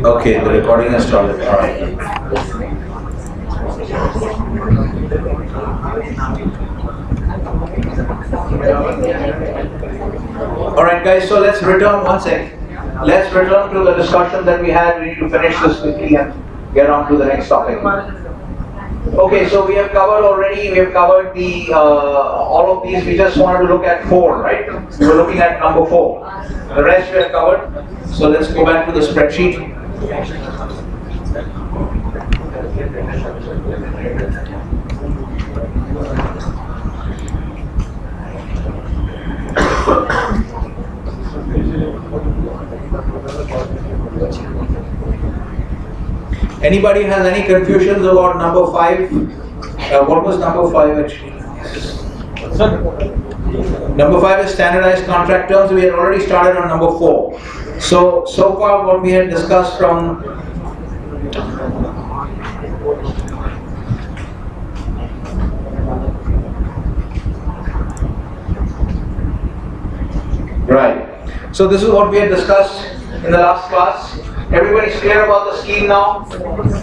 Okay, the recording has started. All right. All right, guys. So let's return one sec. Let's return to the discussion that we had. We need to finish this quickly and get on to the next topic. Okay, so we have covered already. We have covered the all of these. We just wanted to look at 4, right? We were looking at number 4. The rest we have covered. So let's go back to the spreadsheet. Anybody has any confusions about number 5? What was number 5 actually? Number 5 is standardized contract terms. We had already started on number 4. So far what we had discussed from right. So this is what we had discussed in the last class. Everybody's clear about the scheme now?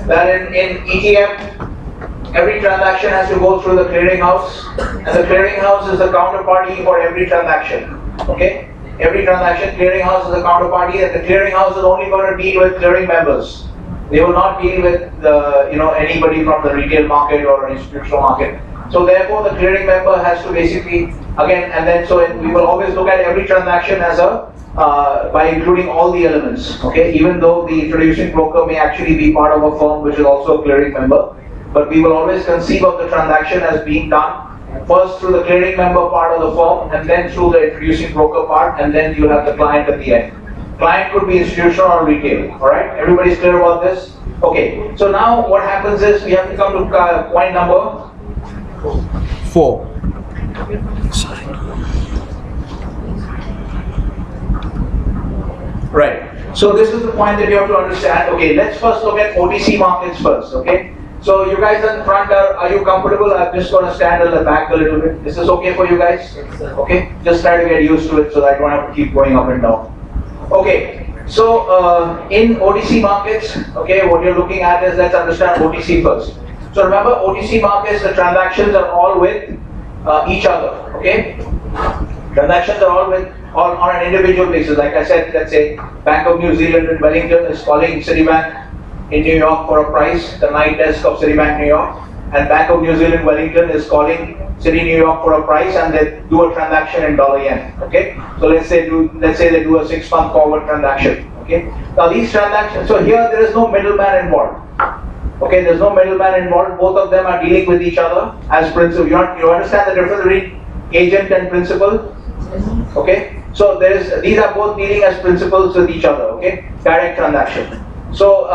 That in ETM, every transaction has to go through the clearinghouse, and the clearinghouse is the counterparty for every transaction. Okay? Every transaction, clearinghouse is the counterparty, and the clearinghouse is only going to deal with clearing members. They will not deal with anybody from the retail market or institutional market. So therefore, the clearing member has to basically we will always look at every transaction as by including all the elements. Okay, even though the introducing broker may actually be part of a firm which is also a clearing member, but we will always conceive of the transaction as being done first through the clearing member part of the firm, and then through the introducing broker part, and then you have the client at the end. Client could be institutional or retail. All right, everybody's clear about this? Okay. So now what happens is we have to come to point number 4. Right. So this is the point that you have to understand. Okay, let's first look at OTC markets first. Okay. So you guys in front are you comfortable? I'm just going to stand at the back a little bit. Is this okay for you guys? Okay. Just try to get used to it so that I don't have to keep going up and down. Okay. So in OTC markets, okay, what you're looking at is, let's understand OTC first. So remember, OTC markets, the transactions are all with each other. Okay. Transactions are all on an individual basis. Like I said, let's say Bank of New Zealand in Wellington is calling Citibank in New York for a price, the night desk of Citibank New York, and Bank of New Zealand Wellington is calling Citi New York for a price, and they do a transaction in $yen. Okay, so let's say they do a 6-month forward transaction. Okay, now these transactions. So here there is no middleman involved. Okay, there's no middleman involved. Both of them are dealing with each other as principal. You understand the difference between agent and principal? Okay, so these are both dealing as principals with each other. Okay, direct transaction. So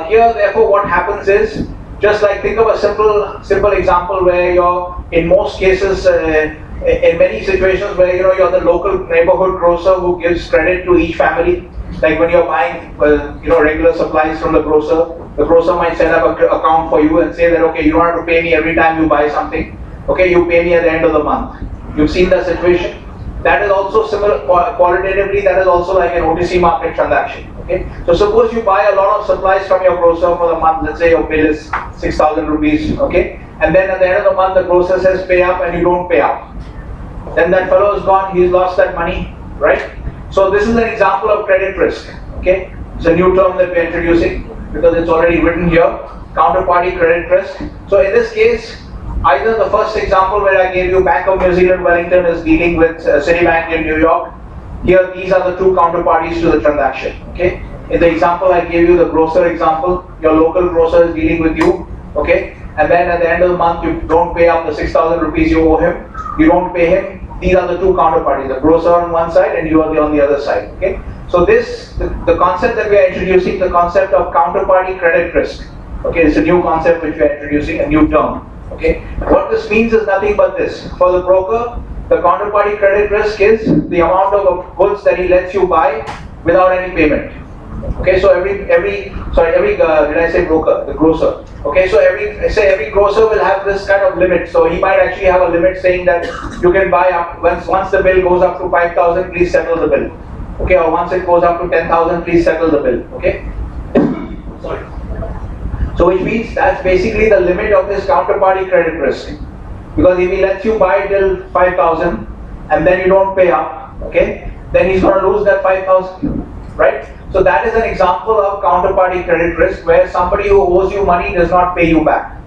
here, therefore, what happens is, just like think of a simple example where you're in most cases, in many situations where you're the local neighborhood grocer who gives credit to each family. Like when you're buying regular supplies from the grocer might set up an account for you and say that, okay, you don't have to pay me every time you buy something. Okay, you pay me at the end of the month. You've seen that situation. That is also similar qualitatively. That is also like an OTC market transaction. Okay, so suppose you buy a lot of supplies from your grocer for the month. Let's say your bill is 6,000 rupees. Okay, and then at the end of the month, the grocer says pay up, and you don't pay up. Then that fellow is gone. He's lost that money, right? So this is an example of credit risk. Okay, it's a new term that we're introducing because it's already written here. Counterparty credit risk. So in this case, either the first example where I gave you, Bank of New Zealand Wellington is dealing with Citibank in New York. Here, these are the two counterparties to the transaction. Okay. In the example I gave you, the grocer example, your local grocer is dealing with you. Okay. And then at the end of the month, you don't pay up the 6,000 rupees you owe him. You don't pay him. These are the two counterparties, the grocer on one side and you are on the other side. Okay. So the concept that we are introducing, the concept of counterparty credit risk. Okay, it's a new concept which we are introducing, a new term. Okay, what this means is nothing but this. For the broker, the counterparty credit risk is the amount of goods that he lets you buy without any payment. Okay, so did I say broker? The grocer. Okay, so every grocer will have this kind of limit. So he might actually have a limit saying that you can buy up once the bill goes up to 5,000, please settle the bill. Okay, or once it goes up to 10,000, please settle the bill. Okay. Sorry. So which means that's basically the limit of his counterparty credit risk. Because if he lets you buy till 5,000 and then you don't pay up, okay, then he's going to lose that 5,000, right? So that is an example of counterparty credit risk where somebody who owes you money does not pay you back.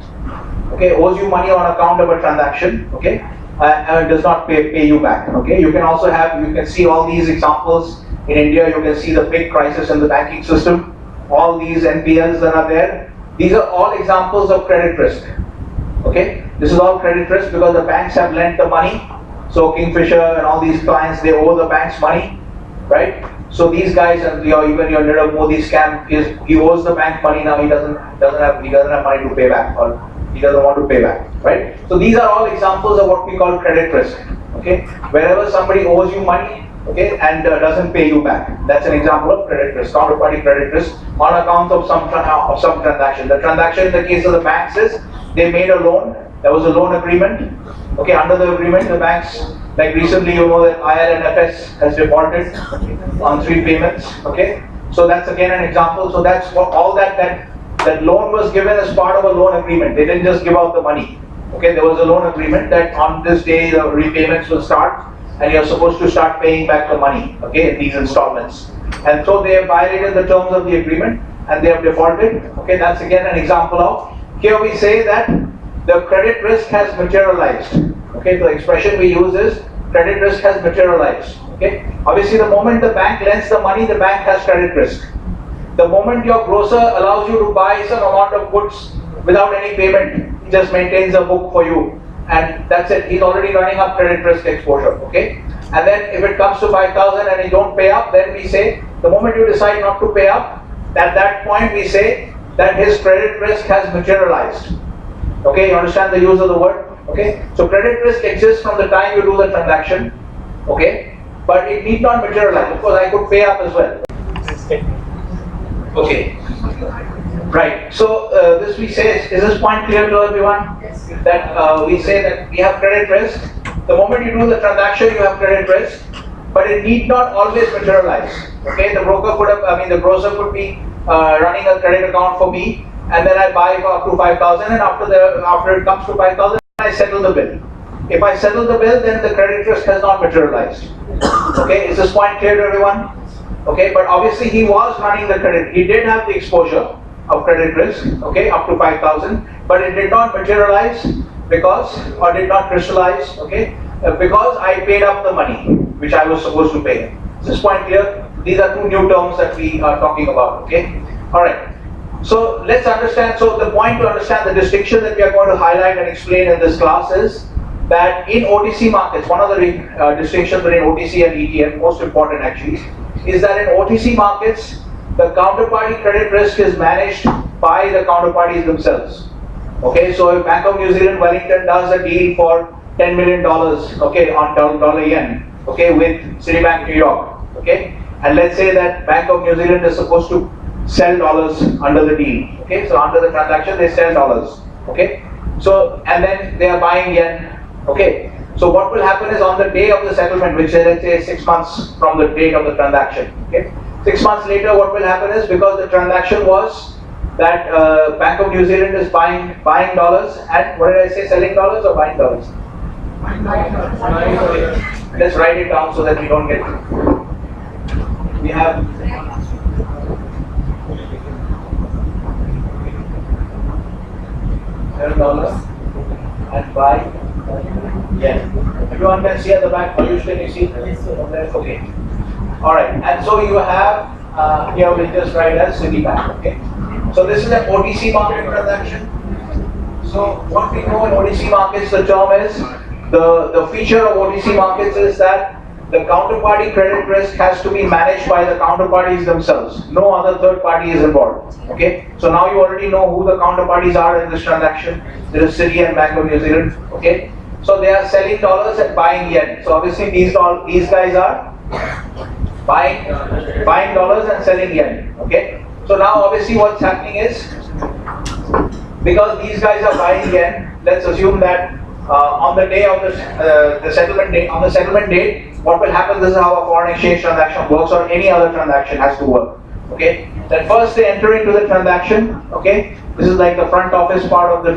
Okay, owes you money on account of a transaction, okay, and does not pay you back. Okay, you can see all these examples in India. You can see the big crisis in the banking system. All these NPLs that are there. These are all examples of credit risk. Okay, this is all credit risk because the banks have lent the money. So Kingfisher and all these clients, they owe the banks money, right? So these guys, and even your Nirav Modi scam, he owes the bank money now. He doesn't have money to pay back, or he doesn't want to pay back, right? So these are all examples of what we call credit risk. Okay, wherever somebody owes you money, okay, and doesn't pay you back, that's an example of credit risk, counterparty credit risk on account of some transaction. The transaction in the case of the banks is they made a loan. There was a loan agreement. Okay, under the agreement, the banks, like recently, you know that ILNFS has defaulted on 3 payments. Okay, so that's again an example. So that's what all that loan was given as part of a loan agreement. They didn't just give out the money. Okay, there was a loan agreement that on this day the repayments will start, and you're supposed to start paying back the money. Okay, in these installments. And so they have violated the terms of the agreement and they have defaulted. Okay, that's again an example of. Here we say that the credit risk has materialized. Okay, the expression we use is credit risk has materialized. Okay, obviously the moment the bank lends the money, the bank has credit risk. The moment your grocer allows you to buy some amount of goods without any payment, he just maintains a book for you, and that's it. He's already running up credit risk exposure. Okay, and then if it comes to 5,000 and you don't pay up, then we say the moment you decide not to pay up, at that point we say that his credit risk has materialized. Okay, you understand the use of the word? Okay, so credit risk exists from the time you do the transaction. Okay, but it need not materialize. Of course, I could pay up as well. Okay, right. So this we say, is this point clear to everyone? Yes. That we say that we have credit risk. The moment you do the transaction, you have credit risk, but it need not always materialize. Okay, the grocer could be running a credit account for me, and then I buy for up to 5,000, and after it comes to 5,000, I settle the bill. If I settle the bill, then the credit risk has not materialized. Okay, is this point clear to everyone? Okay, but obviously he was running the credit. He did have the exposure of credit risk, okay, up to 5,000, but it did not materialize or did not crystallize, okay, because I paid up the money which I was supposed to pay. Is this point clear? These are 2 new terms that we are talking about, okay? Alright. So let's understand, so the point to understand the distinction that we are going to highlight and explain in this class is that in OTC markets, one of the distinctions between OTC and ETM, most important actually, is that in OTC markets, the counterparty credit risk is managed by the counterparties themselves. Okay, so if Bank of New Zealand Wellington does a deal for $10 million, okay, on dollar yen, okay, with Citibank New York, okay, and let's say that Bank of New Zealand is supposed to sell dollars under the deal. Okay, so under the transaction they sell dollars. Okay, so and then they are buying yen. Okay, so what will happen is on the day of the settlement, which is let's say 6 months from the date of the transaction. Okay, 6 months later, what will happen is because the transaction was that Bank of New Zealand is buying dollars and what did I say? Selling dollars or buying dollars? Buying dollars. Let's write it down so that we don't get. We have. $7 and buy yen. Everyone can see at the back. Ayush, can you see? Okay. Alright. And so you have here we'll just write as Citibank. Okay. So this is an OTC market transaction. So what we know in OTC markets, the term is the feature of OTC markets is that the counterparty credit risk has to be managed by the counterparties themselves. No other third party is involved. Okay. So now you already know who the counterparties are in this transaction. There is Citi and Bank of New Zealand. Okay. So they are selling dollars and buying yen. So obviously these guys are buying dollars and selling yen. Okay. So now obviously what's happening is because these guys are buying yen, let's assume that on the day of the settlement date, what will happen, this is how a foreign exchange transaction works, or any other transaction has to work. Okay, that first they enter into the transaction. Okay, this is like the front office part of the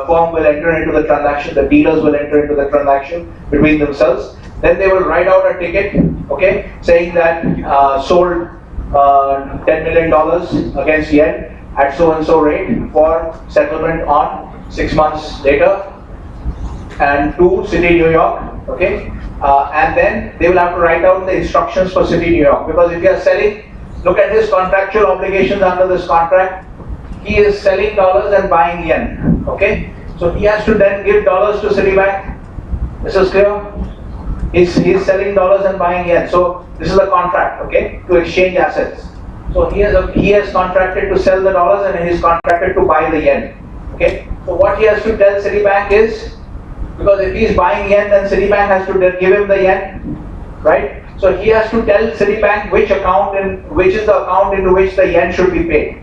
firm will enter into the transaction. The dealers will enter into the transaction between themselves. Then they will write out a ticket. Okay, saying that sold $10 million against yen at so and so rate for settlement on 6 months later, and to City, New York. Okay, and then they will have to write out the instructions for City, New York, because if you are selling, look at his contractual obligations under this contract. He is selling dollars and buying yen. Okay, so he has to then give dollars to Citibank. This is clear? He's selling dollars and buying yen. So this is a contract. Okay, to exchange assets. So he has contracted to sell the dollars and he is contracted to buy the yen. Okay, so what he has to tell Citibank is, because if he is buying yen, then Citibank has to give him the yen, right? So he has to tell Citibank which is the account into which the yen should be paid.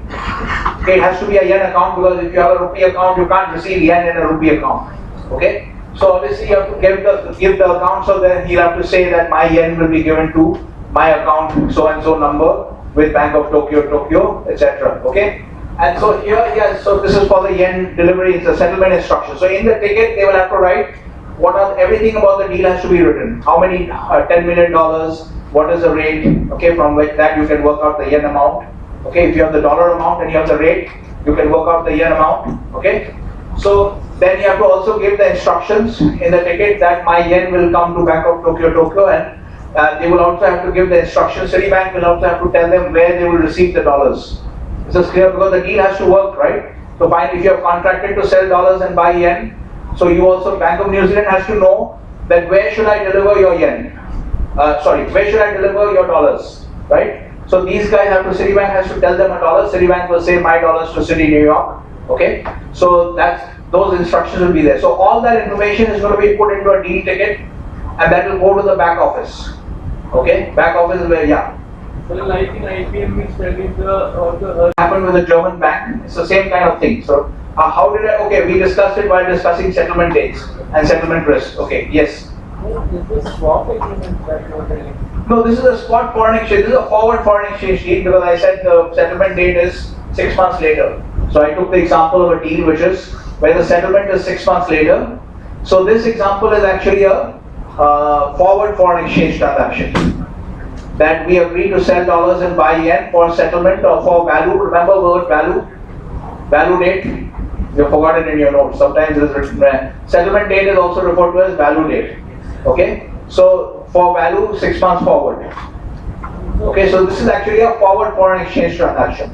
Okay, it has to be a yen account, because if you have a rupee account, you can't receive yen in a rupee account. Okay, so obviously you have to give the account, so then he'll have to say that my yen will be given to my account so and so number with Bank of Tokyo, etc. Okay, and so here, so this is for the yen delivery, it's a settlement instruction. So in the ticket, they will have to write everything about the deal has to be written. How many, $10 million, what is the rate, okay, from which that you can work out the yen amount. Okay, if you have the dollar amount and you have the rate, you can work out the yen amount. Okay, so then you have to also give the instructions in the ticket that my yen will come to Bank of Tokyo, and they will also have to give the instructions. Citibank will also have to tell them where they will receive the dollars. This is clear, because the deal has to work, right? So fine, if you have contracted to sell dollars and buy yen, so you also, Bank of New Zealand has to know that where should I deliver your yen? Where should I deliver your dollars, right? So these guys have to, Citibank has to tell them a dollar, Citibank will say my dollars to City, New York. Okay, so those instructions will be there. So all that information is going to be put into a deal ticket, and that will go to the back office. Okay, back office is where, yeah. So like in IFM is telling the happened with the German bank, it's the same kind of thing. So okay, we discussed it while discussing settlement dates and settlement risk. Okay, yes. Is this swap agreement that you are telling? No, this is a spot foreign exchange. This is a forward foreign exchange deal, because I said the settlement date is 6 months later. So I took the example of a deal which is where the settlement is 6 months later. So this example is actually a forward foreign exchange transaction, that we agree to sell dollars and buy yen for settlement or for value. Remember the word value date. You forgot it in your notes. Sometimes it is written. Settlement date is also referred to as value date. Okay, so for value 6 months forward. Okay, so this is actually a forward foreign exchange transaction.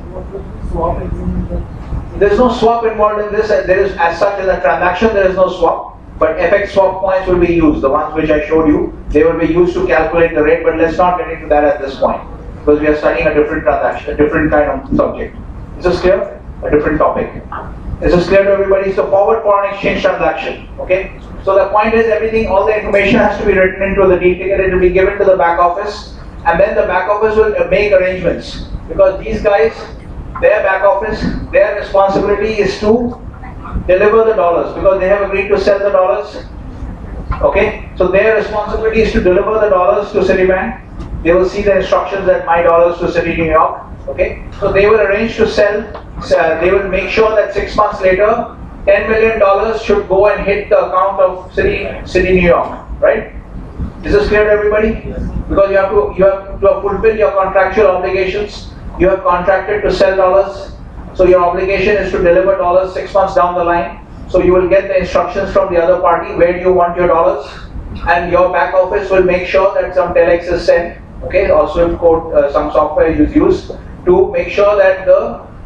There is no swap involved in this. There is, as such, in a transaction there is no swap, but FX swap points will be used. The ones which I showed you, they will be used to calculate the rate. But let's not get into that at this point, because we are studying a different transaction, a different kind of subject. Is this clear? A different topic. Is this clear to everybody? So forward foreign exchange transaction. Okay. So the point is, everything, all the information has to be written into the deal ticket. It will be given to the back office, and then the back office will make arrangements, because these guys, their back office, their responsibility is to deliver the dollars, because they have agreed to sell the dollars. Okay, so their responsibility is to deliver the dollars to Citibank. They will see the instructions that my dollars to City, New York. Okay, so they will arrange to sell. They will make sure that 6 months later, $10 million should go and hit the account of City, New York. Right? Is this clear to everybody? Yes. Because you have to fulfill your contractual obligations. You have contracted to sell dollars, so your obligation is to deliver dollars 6 months down the line. So you will get the instructions from the other party, where do you want your dollars, and your back office will make sure that some telex is sent, okay, or Swift code, some software is used to make sure that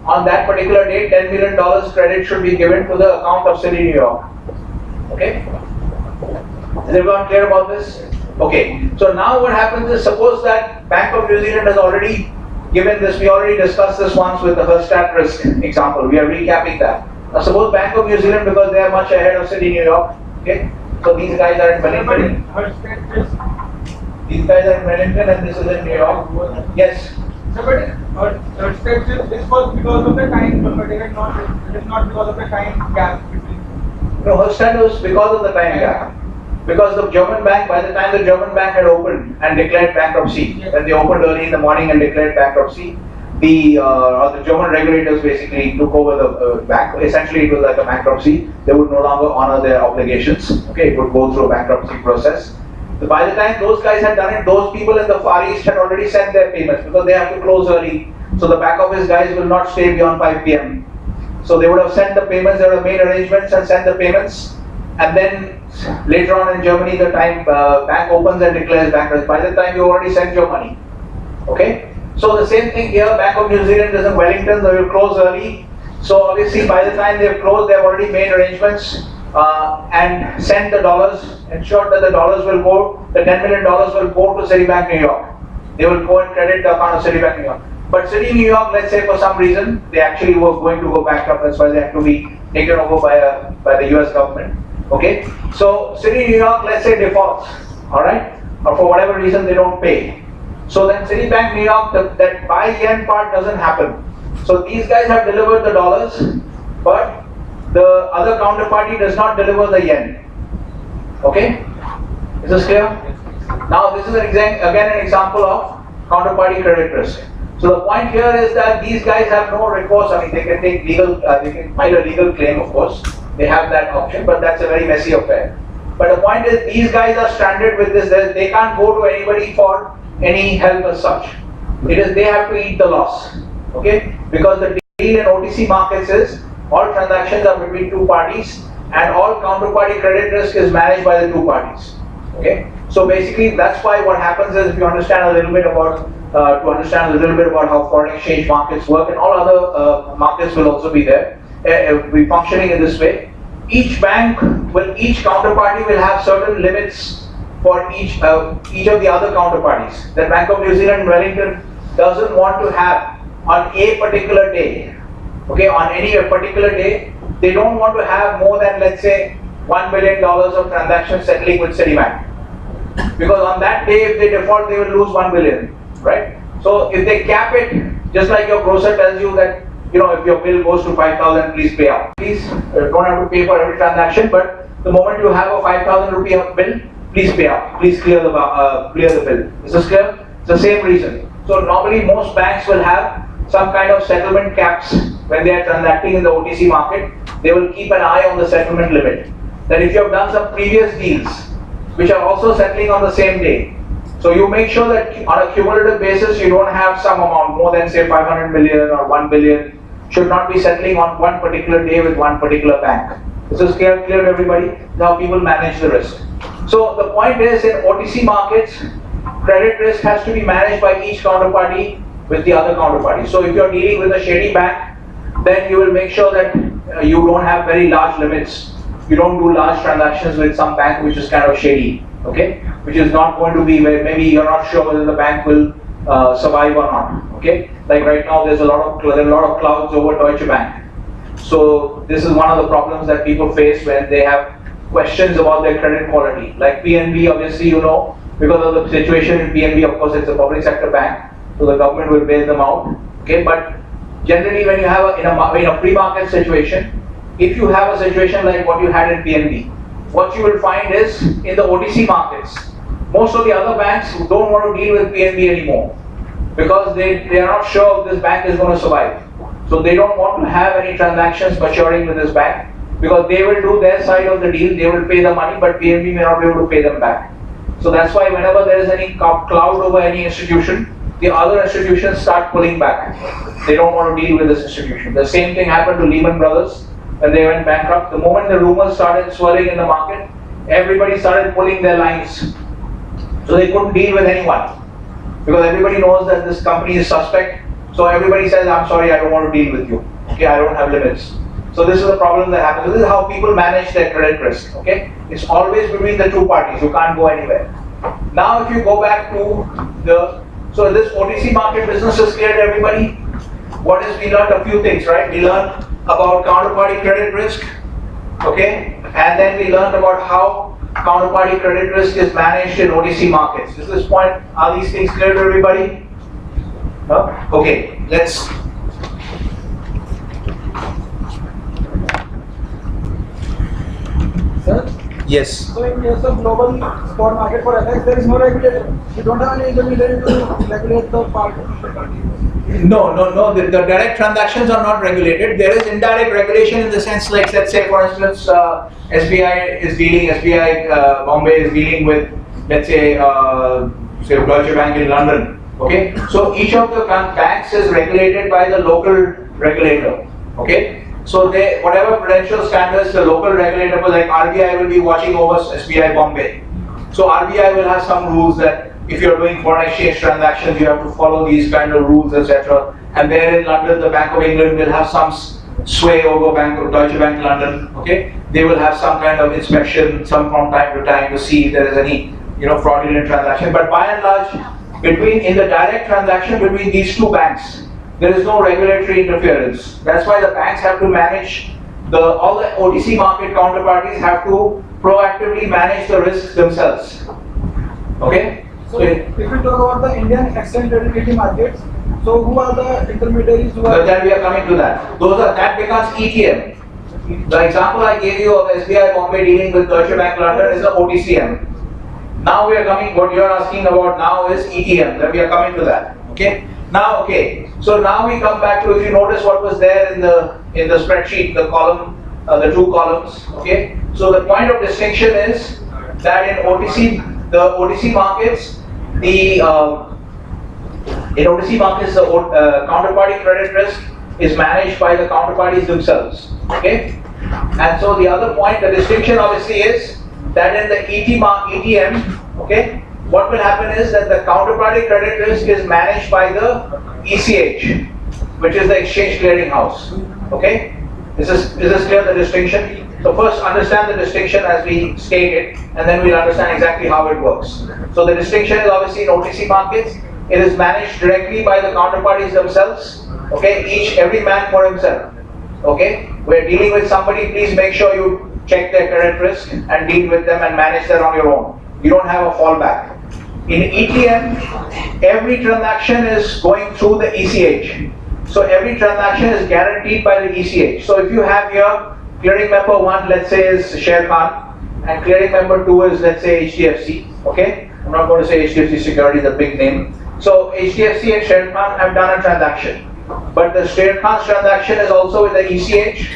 on that particular date, $10 million credit should be given to the account of City, New York. Okay? Is everyone clear about this? Okay. So now what happens is, suppose that Bank of New Zealand has already given this, we already discussed this once with the Herstat risk example. We are recapping that. Now suppose Bank of New Zealand, because they are much ahead of City, New York, okay? So these guys are in Wellington. These guys are in Wellington and this is in New York. Yes? So, but this was because of the time, but it is not because of the time gap between. No, Herstat was because of the time gap. Because the German bank, by the time the German bank had opened and declared bankruptcy, when they opened early in the morning and declared bankruptcy, the German regulators basically took over the bank. Essentially, it was like a bankruptcy. They would no longer honor their obligations. Okay, it would go through a bankruptcy process. So by the time those guys had done it, those people in the Far East had already sent their payments because they have to close early. So the back office guys will not stay beyond 5 p.m. So they would have sent the payments, they would have made arrangements and sent the payments. And then later on in Germany, the time bank opens and declares bankruptcy. By the time you already sent your money. Okay? So the same thing here, Bank of New Zealand is in Wellington, they will close early. So obviously by the time they've closed, they've already made arrangements and sent the dollars, ensured that the dollars will go, the $10 million will go to Citibank New York. They will go and credit the account of Citibank New York. But Citi New York, let's say for some reason, they actually were going to go bankrupt, that's why they had to be taken over by the US government. Okay? So Citi New York, let's say defaults, alright? Or for whatever reason they don't pay. So then Citibank New York, that buy yen part doesn't happen. So these guys have delivered the dollars, but the other counterparty does not deliver the yen. Okay? Is this clear? Now this is again an example of counterparty credit risk. So the point here is that these guys have no recourse. I mean, they can take legal, they can file a legal claim, of course. They have that option, but that's a very messy affair. But the point is, these guys are stranded with this. They can't go to anybody for any help as such. It is they have to eat the loss. Okay? Because the deal in OTC markets is all transactions are between two parties, and all counterparty credit risk is managed by the two parties. Okay? So basically, that's why what happens is, if you understand a little bit about how foreign exchange markets work, and all other markets will also be there, be functioning in this way. Each counterparty will have certain limits for each of the other counterparties. The Bank of New Zealand Wellington doesn't want to have on a particular day, okay, on any particular day, they don't want to have more than, let's say, $1 billion of transactions settling with Citibank. Because on that day, if they default, they will lose 1 billion, right? So if they cap it, just like your grocer tells you that, you know, if your bill goes to 5,000, please pay out. Please don't have to pay for every transaction, but the moment you have a 5,000 rupee bill, please pay out. Please clear the bill. Is this clear? It's the same reason. So normally most banks will have some kind of settlement caps when they are transacting in the OTC market. They will keep an eye on the settlement limit. That if you have done some previous deals, which are also settling on the same day, so you make sure that on a cumulative basis, you don't have some amount more than say 500 million or 1 billion should not be settling on one particular day with one particular bank. This is clear to everybody? This is how people manage the risk. So the point is, in OTC markets, credit risk has to be managed by each counterparty with the other counterparty. So if you're dealing with a shady bank, then you will make sure that you don't have very large limits. You don't do large transactions with some bank which is kind of shady, okay? Which is not going to be where maybe you're not sure whether the bank will survive or not, okay? Like right now, there are a lot of clouds over Deutsche Bank. So this is one of the problems that people face when they have questions about their credit quality. Like PNB, obviously, you know, because of the situation in PNB, of course, it's a public sector bank, so the government will bail them out, okay? But generally, when you have in a pre-market situation, if you have a situation like what you had in PNB, what you will find is in the OTC markets, most of the other banks don't want to deal with PNB anymore because they are not sure if this bank is going to survive. So they don't want to have any transactions maturing with this bank because they will do their side of the deal, they will pay the money, but PNB may not be able to pay them back. So that's why whenever there is any cloud over any institution, the other institutions start pulling back. They don't want to deal with this institution. The same thing happened to Lehman Brothers when they went bankrupt. The moment the rumors started swirling in the market, everybody started pulling their lines. So they couldn't deal with anyone because everybody knows that this company is suspect. So everybody says, I'm sorry, I don't want to deal with you. Okay, I don't have limits. So this is the problem that happens. This is how people manage their credit risk. Okay, it's always between the two parties. You can't go anywhere. Now, if you go back to so this OTC market business is clear to everybody. What is we learned a few things, right? We learned about counterparty credit risk, okay, and then we learned about how counterparty credit risk is managed in OTC markets. At this point, are these things clear to everybody? No? Okay, let's. Sir? Yes. So in case of global spot market for FX, there is no regulator. You don't have any intermediary to regulate the part. No. The direct transactions are not regulated. There is indirect regulation in the sense, like, let's say, for instance, SBI Bombay is dealing with, let's say Deutsche Bank in London. Okay, so each of the banks is regulated by the local regulator. Okay, so whatever prudential standards the local regulator, like RBI will be watching over SBI Bombay. So RBI will have some rules that if you're doing foreign exchange transactions, you have to follow these kind of rules, etc. And there in London, the Bank of England will have some sway over Deutsche Bank London. Okay, they will have some kind of inspection, some from time to time, to see if there is any fraudulent transaction. But by and large, in the direct transaction between these two banks, there is no regulatory interference. That's why the banks have to manage all the OTC market counterparties have to proactively manage the risks themselves. Okay? So if we talk about the Indian exchange traded equity markets, so who are the intermediaries who are? Then we are coming to that. That becomes ETM. The example I gave you of SBI Bombay dealing with Deutsche Bank London is the OTCM. Now we are coming, what you are asking about now is ETM. Then we are coming to that. Okay? So now we come back to, if you notice what was there in the spreadsheet, the column, the two columns. Okay? So the point of distinction is that in the OTC markets, the counterparty credit risk is managed by the counterparties themselves. Okay? And so the other point, the distinction obviously is that in the ETM, okay, what will happen is that the counterparty credit risk is managed by the ECH, which is the exchange clearing house. Okay? Is this clear, the distinction? So first understand the distinction as we stated, and then we'll understand exactly how it works. So the distinction is obviously in OTC markets, it is managed directly by the counterparties themselves. Okay? Every man for himself. Okay? We're dealing with somebody, please make sure you check their credit risk and deal with them and manage that on your own. You don't have a fallback. In ETM, every transaction is going through the ECH. So every transaction is guaranteed by the ECH. So if you have here clearing member 1, let's say, is Sher Khan, and clearing member 2 is, let's say, HDFC. Okay? I'm not going to say HDFC Securities, a big name. So HDFC and Sher Khan have done a transaction. But the Sher Khan's transaction is also with the ECH.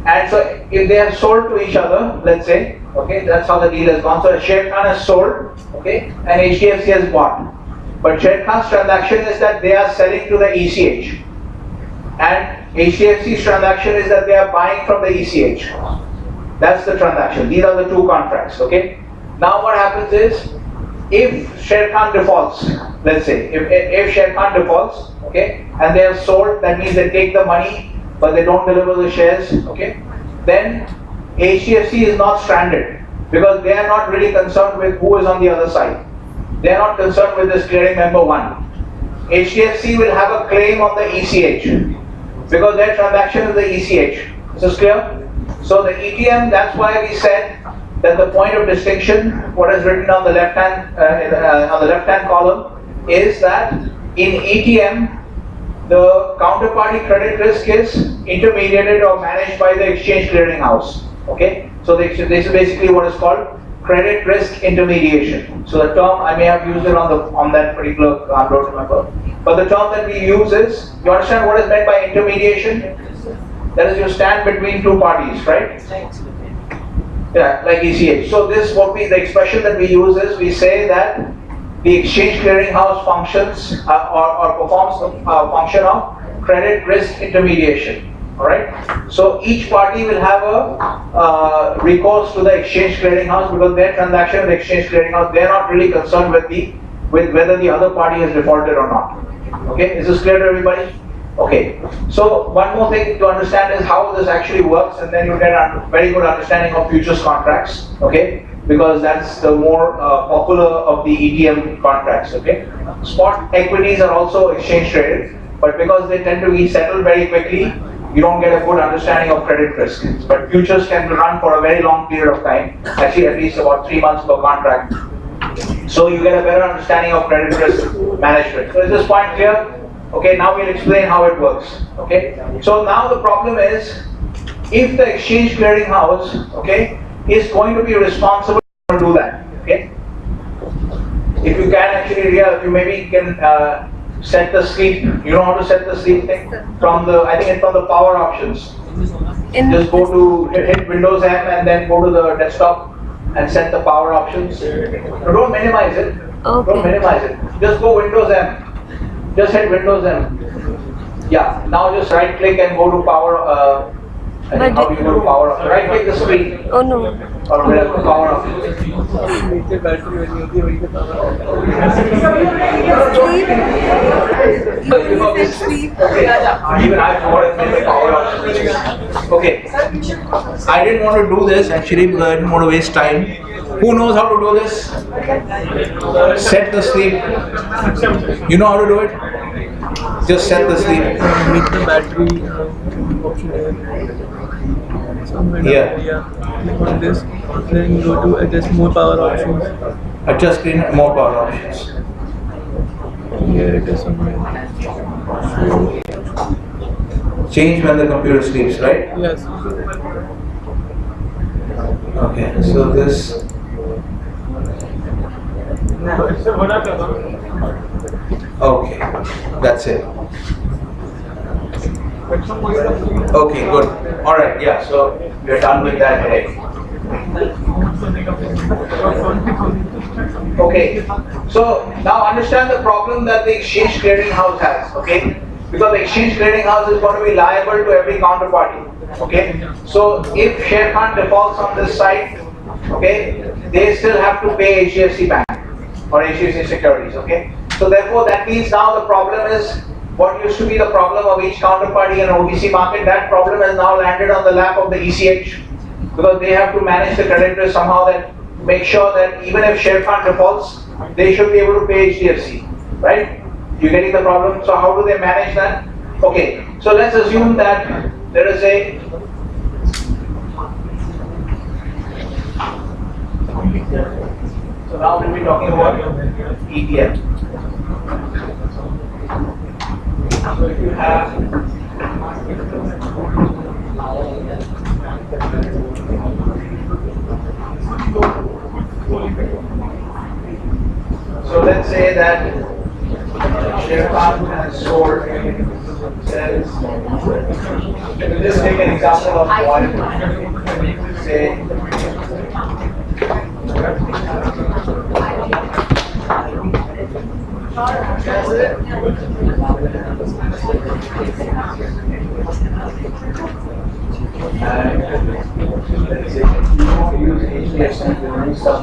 And so if they have sold to each other, let's say, okay, that's how the deal has gone. So Sher Khan has sold, okay, and HDFC has bought. But Sher Khan's transaction is that they are selling to the ECH. And HDFC's transaction is that they are buying from the ECH. That's the transaction. These are the two contracts, okay. Now what happens is, if Sher Khan defaults, let's say, if Sher Khan defaults, okay, and they have sold, that means they take the money, but they don't deliver the shares, okay, then HDFC is not stranded because they are not really concerned with who is on the other side. They are not concerned with this clearing member 1. HDFC will have a claim on the ECH because their transaction is the ECH. Is this clear? So the ETM, that's why we said that the point of distinction, what is written on the left hand column, is that in ETM, the counterparty credit risk is intermediated or managed by the exchange clearing house. Okay, so this is basically what is called credit risk intermediation. So the term, I may have used it on that particular, I don't remember. But the term that we use is, you understand what is meant by intermediation? That is, you stand between two parties, right? Yeah, like ECH. So the expression that we use is, we say that the exchange clearing house functions or performs the function of credit risk intermediation. Alright? So each party will have a recourse to the exchange clearing house because their transaction with the exchange clearing house, they are not really concerned with whether the other party has defaulted or not. Okay? Is this clear to everybody? Okay. So one more thing to understand is how this actually works, and then you get a very good understanding of futures contracts. Okay? Because that's the more popular of the ETM contracts, okay? Spot equities are also exchange traded, but because they tend to be settled very quickly, you don't get a good understanding of credit risk. But futures can run for a very long period of time, actually at least about 3 months per contract. So you get a better understanding of credit risk management. So is this point clear? Okay, now we'll explain how it works, okay? So now the problem is, if the exchange clearing house, okay, is going to be responsible to do that. Okay. If you can actually, you maybe can set the sleep. You know how to set the sleep thing from the. I think it's from the power options. Just go to hit Windows M and then go to the desktop and set the power options. No, don't minimize it. Okay. Don't minimize it. Just go Windows M. Just hit Windows M. Yeah. Now just right click and go to power. I think how do you go to power? Right click the screen. Oh no. Or whatever power options. Sleep. Okay. Even I forgot the power options. Okay. I didn't want to do this actually because I didn't want to waste time. Who knows how to do this? Set the sleep. You know how to do it? Just set the sleep. Meet the battery option. Yeah. Click on this. Then go to adjust more power options. Adjust screen, more power options. Here it is somewhere. Change when the computer sleeps, right? Yes. Okay, so this. Okay, that's it. Okay, good. Alright, yeah, so we're done with that headache. Okay, so now understand the problem that the exchange clearing house has, okay? Because the exchange clearing house is going to be liable to every counterparty, okay? So if Sher Khan defaults on this site, okay, they still have to pay HDFC Bank or HDFC Securities, okay? So therefore that means now the problem is what used to be the problem of each counterparty in an OTC market, that problem has now landed on the lap of the ECH because they have to manage the credit risk somehow, that make sure that even if Sher Khan defaults, they should be able to pay HDFC, right? You getting the problem? So how do they manage that? Okay, so let's assume that there is a so now we'll be talking about ETF. So if you have so let's say that Sher Khan has sold says, we'll just take an example of oil. Say let's say you want to use HDFC to use some,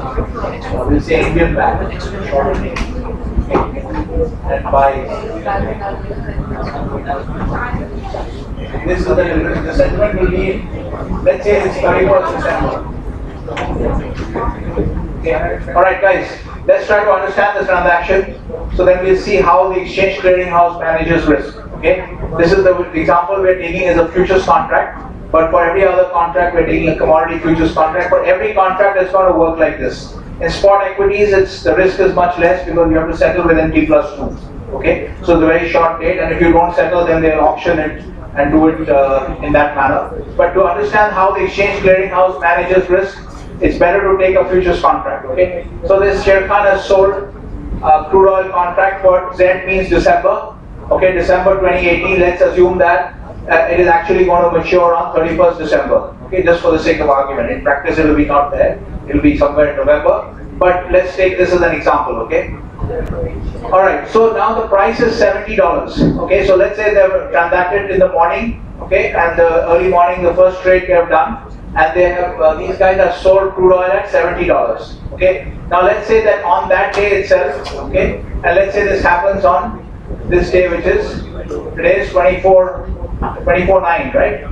we'll say Indian bank, short name, and buy. This is the settlement will be, let's say it's 31st December. Okay. Alright guys, let's try to understand this transaction. So then we'll see how the exchange clearing house manages risk. Okay, this is the example we're taking is a futures contract, but for every other contract we're taking a commodity futures contract. For every contract it's going to work like this. In spot equities, the risk is much less because you have to settle within T+2. Okay, so it's a very short date, and if you don't settle, then they'll auction it and do it in that manner. But to understand how the exchange clearing house manages risk, it's better to take a futures contract. Okay, so this Sher Khan has sold crude oil contract for Z means December. Okay, December 2018. Let's assume that it is actually going to mature on 31st December. Okay, just for the sake of argument. In practice, it will be not there. It will be somewhere in November. But let's take this as an example. Okay. All right. So now the price is $70. Okay. So let's say they were transacted in the morning. Okay, and the early morning, the first trade they have done, and they have these guys have sold crude oil at $70. Okay. Now let's say that on that day itself. Okay, and let's say this happens on this day, which is today is 24/9, right?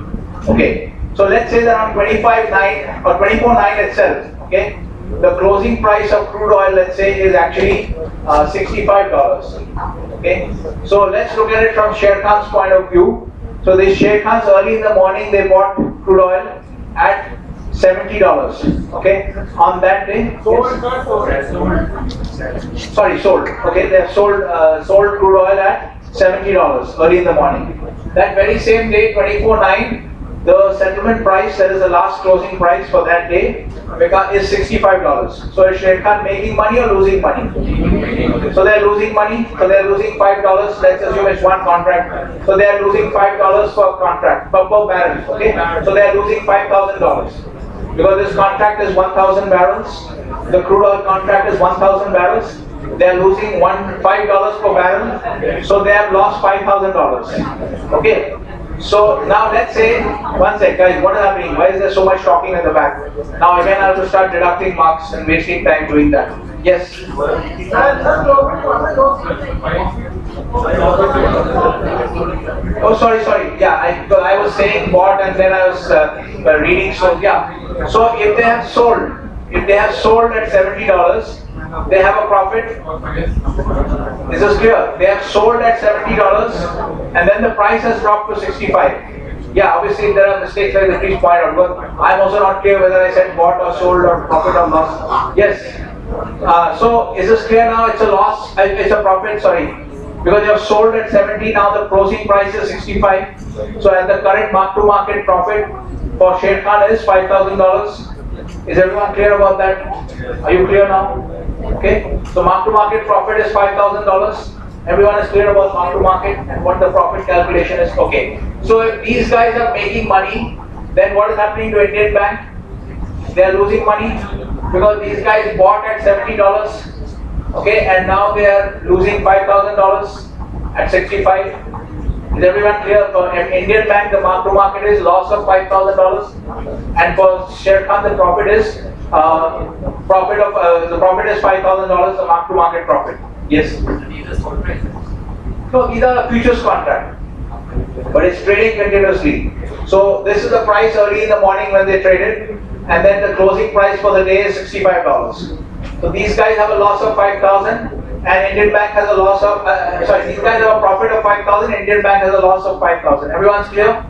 Okay. So let's say that on 25/9 or 24/9 itself, okay, the closing price of crude oil, let's say, is actually $65. Okay. So let's look at it from Sher Khan's point of view. So these Sher Khans early in the morning they bought crude oil at $70. Okay. On that day. Sold. Sorry, sold. Okay, they have sold crude oil at $70 early in the morning. That very same day, 24/9, the settlement price, that is the last closing price for that day, is $65. So is Sher Khan making money or losing money? So they're losing money, so they're losing $5. Let's assume it's one contract. So they're losing $5 per contract, per barrel. Okay? So they're losing $5,000. Because this contract is 1,000 barrels, the crude oil contract is 1,000 barrels. They're losing $5 per barrel, so they have lost $5,000. Okay? So now let's say, one sec guys, what is happening? Why is there so much talking at the back? Now again I have to start deducting marks and wasting time doing that. Yes? Oh sorry, yeah, I was saying bought and then I was reading, so yeah. So if they have sold at $70, they have a profit. This is clear. They have sold at $70 and then the price has dropped to 65. Yeah, obviously there are mistakes like the priest pointed out, but I'm also not clear whether I said bought or sold or profit or loss. Yes. So is this clear now? It's a loss, it's a profit, sorry. Because you have sold at 70, now the closing price is 65. So at the current mark-to-market profit for Sher Khan is $5,000. Is everyone clear about that? Are you clear now? Okay. So mark-to-market profit is $5,000. Everyone is clear about mark-to-market and what the profit calculation is? Okay. So if these guys are making money, then what is happening to Indian Bank? They are losing money because these guys bought at $70. Okay, and now they are losing $5,000 at 65. Is everyone clear? For Indian Bank, the mark-to-market is loss of $5,000, and for Sher Khan, the profit is the profit is $5,000. The mark-to-market profit. Yes. No, these are futures contract, but it's trading continuously. So this is the price early in the morning when they traded, and then the closing price for the day is $65. So these guys have a loss of 5,000, and Indian Bank has a loss of, these guys have a profit of 5,000, Indian Bank has a loss of 5,000. Everyone's clear?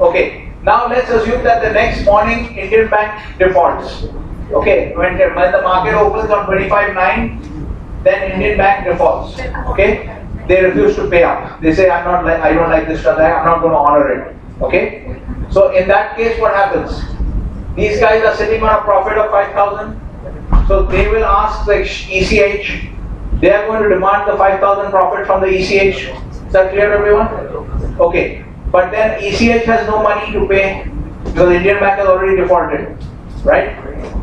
Okay. Now let's assume that the next morning Indian Bank defaults. Okay. When the market opens on 25/9, then Indian Bank defaults. Okay. They refuse to pay up. They say, I don't like this transaction, I'm not going to honor it. Okay. So in that case, what happens? These guys are sitting on a profit of 5,000. So they will ask the ECH, they are going to demand the 5,000 profit from the ECH. Is that clear, everyone? Okay. But then ECH has no money to pay because Indian Bank has already defaulted, right?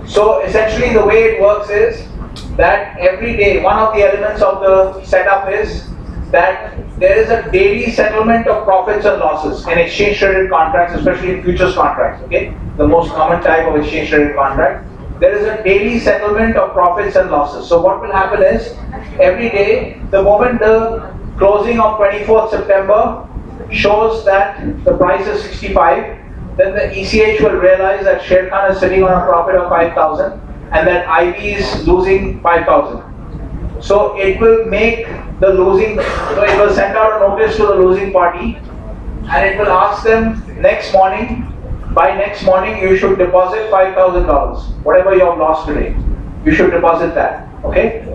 So essentially the way it works is that every day, one of the elements of the setup is that there is a daily settlement of profits and losses in exchange traded contracts, especially in futures contracts, okay? The most common type of exchange traded contract. There is a daily settlement of profits and losses. So what will happen is, every day, the moment the closing of 24th September shows that the price is 65, then the ECH will realize that Sher Khan is sitting on a profit of 5,000 and that IB is losing 5,000. So it will make the losing, so it will send out a notice to the losing party and it will ask them by next morning you should deposit $5,000. Whatever you have lost today, you should deposit that. Okay?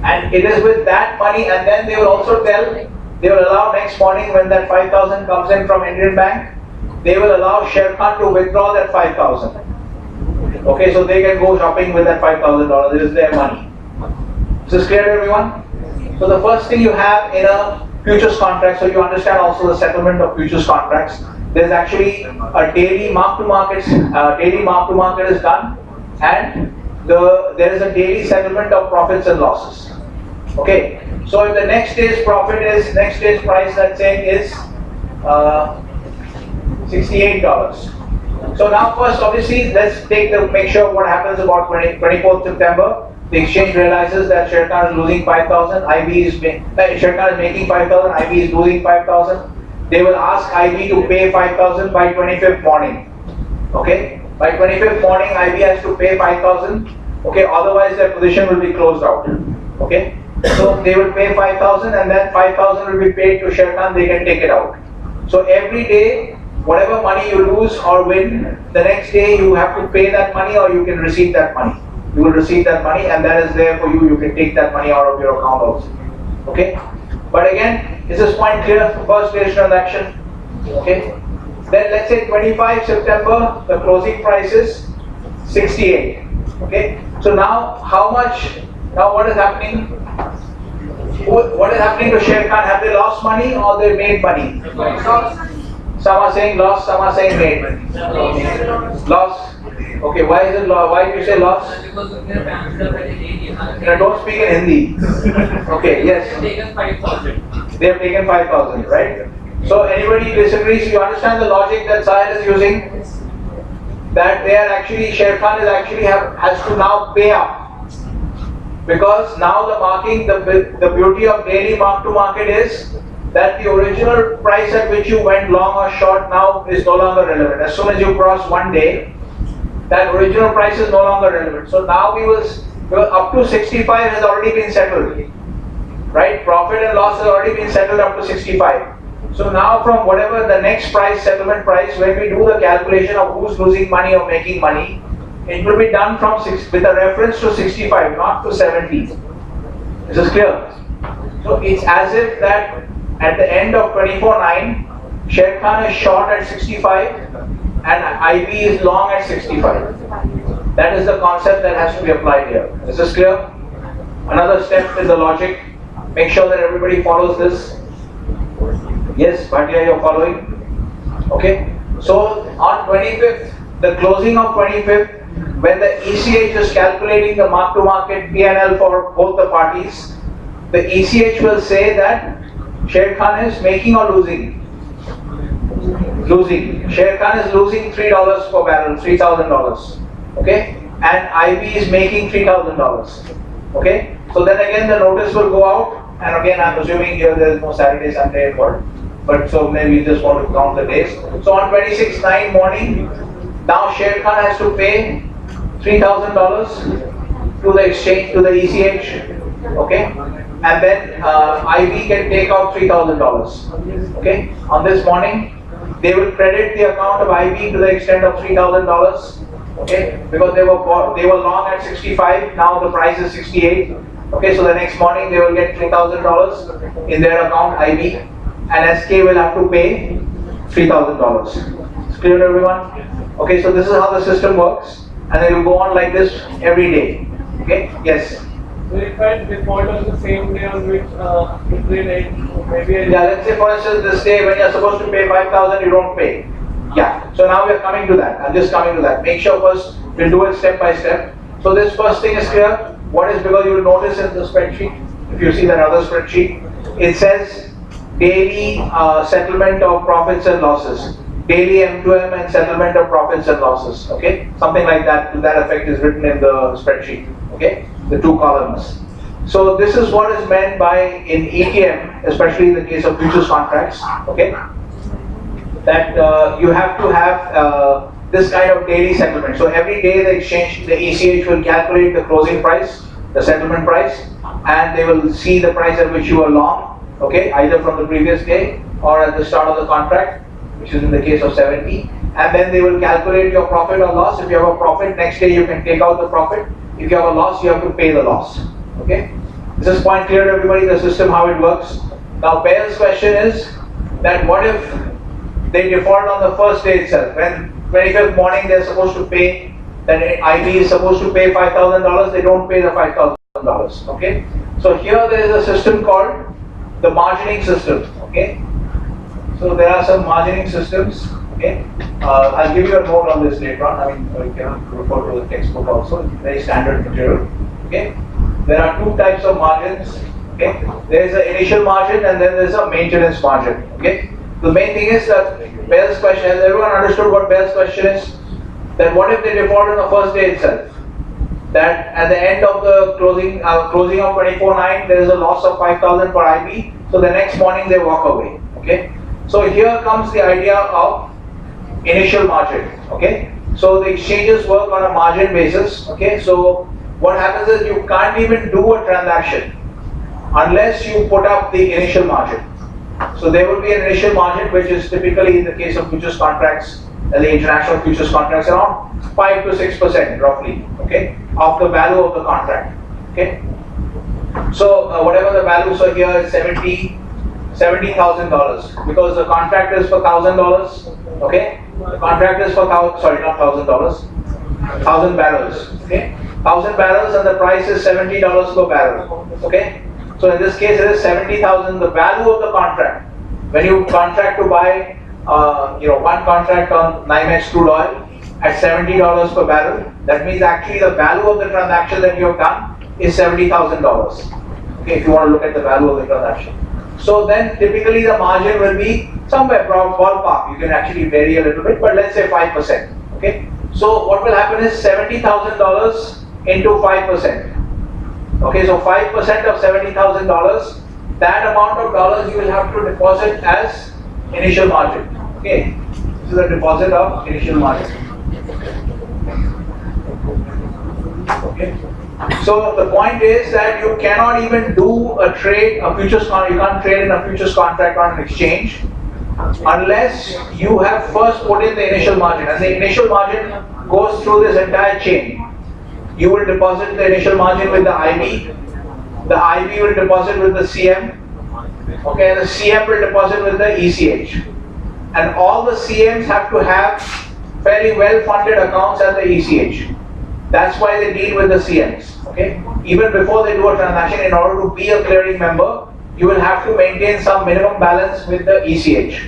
And it is with that money, and then they will also they will allow next morning when that 5,000 comes in from Indian Bank, they will allow Sher Khan to withdraw that 5,000. Okay, so they can go shopping with that $5,000. It is their money. Is this clear to everyone? So the first thing you have in a futures contract, so you understand also the settlement of futures contracts. There's actually a daily mark-to-market is done, and there is a daily settlement of profits and losses. Okay, so if the next day's price, let's say, is $68. So now first, obviously, let's make sure what happens about 24th September. The exchange realizes that Sher Khan is losing 5,000, Sher Khan is making 5,000, IB is losing 5,000. They will ask IB to pay 5,000 by 25th morning. Okay? By 25th morning, IB has to pay 5,000. Okay? Otherwise, their position will be closed out. Okay? So they will pay 5,000 and then 5,000 will be paid to Sher Khan, they can take it out. So every day, whatever money you lose or win, the next day you have to pay that money or you can receive that money. You will receive that money and that is there for you. You can take that money out of your account also. Okay? But again, is this point clear? First day's transaction. Okay? Then let's say 25 September, the closing price is 68. Okay. So now how much? Now what is happening? What is happening to Sher Khan? Have they lost money or they made money? Some are saying lost, some are saying made money. Lost. Okay, why is it lost? Why do you say lost? Because of their family, Don't speak in Hindi. Okay, yes. taken 5,000. They have taken 5,000, right? So anybody disagrees? You understand the logic that Sahil is using? That they are actually, Sher Khan is actually has to now pay up. Because now the beauty of daily mark to market is that the original price at which you went long or short now is no longer relevant. As soon as you cross one day, that original price is no longer relevant. So now we will up to 65 has already been settled, right? Profit and loss has already been settled up to 65. So now from whatever the next price, settlement price, when we do the calculation of who's losing money or making money, it will be done with a reference to 65, not to 70. Is this clear? So it's as if that at the end of 24/9, Sher Khan is short at 65 and IB is long at 65. That is the concept that has to be applied here. Is this clear? Another step is the logic. Make sure that everybody follows this. Yes, Bhatia, you're following? Okay. So on 25th, the closing of 25th, when the ECH is calculating the mark-to-market P&L for both the parties, the ECH will say that Sher Khan is making or losing? Losing. Sher Khan is losing $3 per barrel, $3,000. Okay? And IB is making $3,000. Okay? So then again the notice will go out, and again I'm assuming here there is no Saturday, Sunday involved. But so maybe we just want to count the days. So on 26/9 morning, now Sher Khan has to pay $3,000 to the exchange, to the ECH, okay? And then IB can take out $3,000, okay? On this morning, they will credit the account of IB to the extent of $3,000, okay? Because they were long at 65, now the price is 68, okay? So the next morning they will get $3,000 in their account, IB, and SK will have to pay $3,000. It's clear to everyone? Okay, so this is how the system works. And it will go on like this every day. Okay? Yes? So if I default on the same day on which the trade ends, maybe I... Yeah, let's say for instance this day when you're supposed to pay 5,000, you don't pay. Yeah, so now we're coming to that. I'm just coming to that. Make sure first we'll do it step by step. So this first thing is clear. What is, because you will notice in the spreadsheet, if you see that other spreadsheet, it says daily settlement of profits and losses. Daily M2M and settlement of profits and losses, okay? Something like that, to that effect is written in the spreadsheet, okay? The two columns. So this is what is meant by, in ETM, especially in the case of futures contracts, okay? That you have to have this kind of daily settlement. So every day the exchange, the ECH will calculate the closing price, the settlement price, and they will see the price at which you are long, okay? Either from the previous day or at the start of the contract, which is in the case of 70, and then they will calculate your profit or loss. If you have a profit, next day you can take out the profit. If you have a loss, you have to pay the loss. Okay? Is this point clear to everybody, the system, how it works? Now, Bell's question is that what if they default on the first day itself? When 25th morning they're supposed to pay, then IB is supposed to pay $5,000, they don't pay the $5,000. Okay? So here there is a system called the margining system. Okay? So there are some margining systems, okay? I'll give you a note on this later on. I mean, you can refer to the textbook also. It's very standard material, okay? There are two types of margins, okay? There is an initial margin and then there is a maintenance margin, okay? The main thing is that Bell's question, has everyone understood what Bell's question is? That what if they default on the first day itself? That at the end of the closing of 24/9, there is a loss of 5,000 for IB, so the next morning they walk away, okay? So here comes the idea of initial margin, okay? So the exchanges work on a margin basis, okay? So what happens is you can't even do a transaction unless you put up the initial margin. So there will be an initial margin, which is typically in the case of futures contracts, the international futures contracts, around 5 to 6% roughly, okay, of the value of the contract, okay? So whatever the value, so here is 70, $70,000 because the contract is for $1,000. Okay, the contract is for not $1,000, 1,000 barrels. Okay, 1,000 barrels and the price is $70 per barrel. Okay, so in this case it is 70,000. The value of the contract when you contract to buy, one contract on NYMEX crude oil at $70 per barrel. That means actually the value of the transaction that you have done is $70,000. Okay, if you want to look at the value of the transaction. So then typically the margin will be somewhere ballpark. You can actually vary a little bit, but let's say 5%. Okay. So what will happen is $70,000 into 5%. Okay, so 5% of $70,000. That amount of dollars you will have to deposit as initial margin. Okay, this is a deposit of initial margin. Okay. So the point is that you cannot even do a trade, you can't trade in a futures contract on an exchange unless you have first put in the initial margin, and the initial margin goes through this entire chain. You will deposit the initial margin with the IB will deposit with the CM, okay, and the CM will deposit with the ECH. And all the CMs have to have fairly well-funded accounts at the ECH. That's why they deal with the CMs. Okay? Even before they do a transaction, in order to be a clearing member, you will have to maintain some minimum balance with the ECH.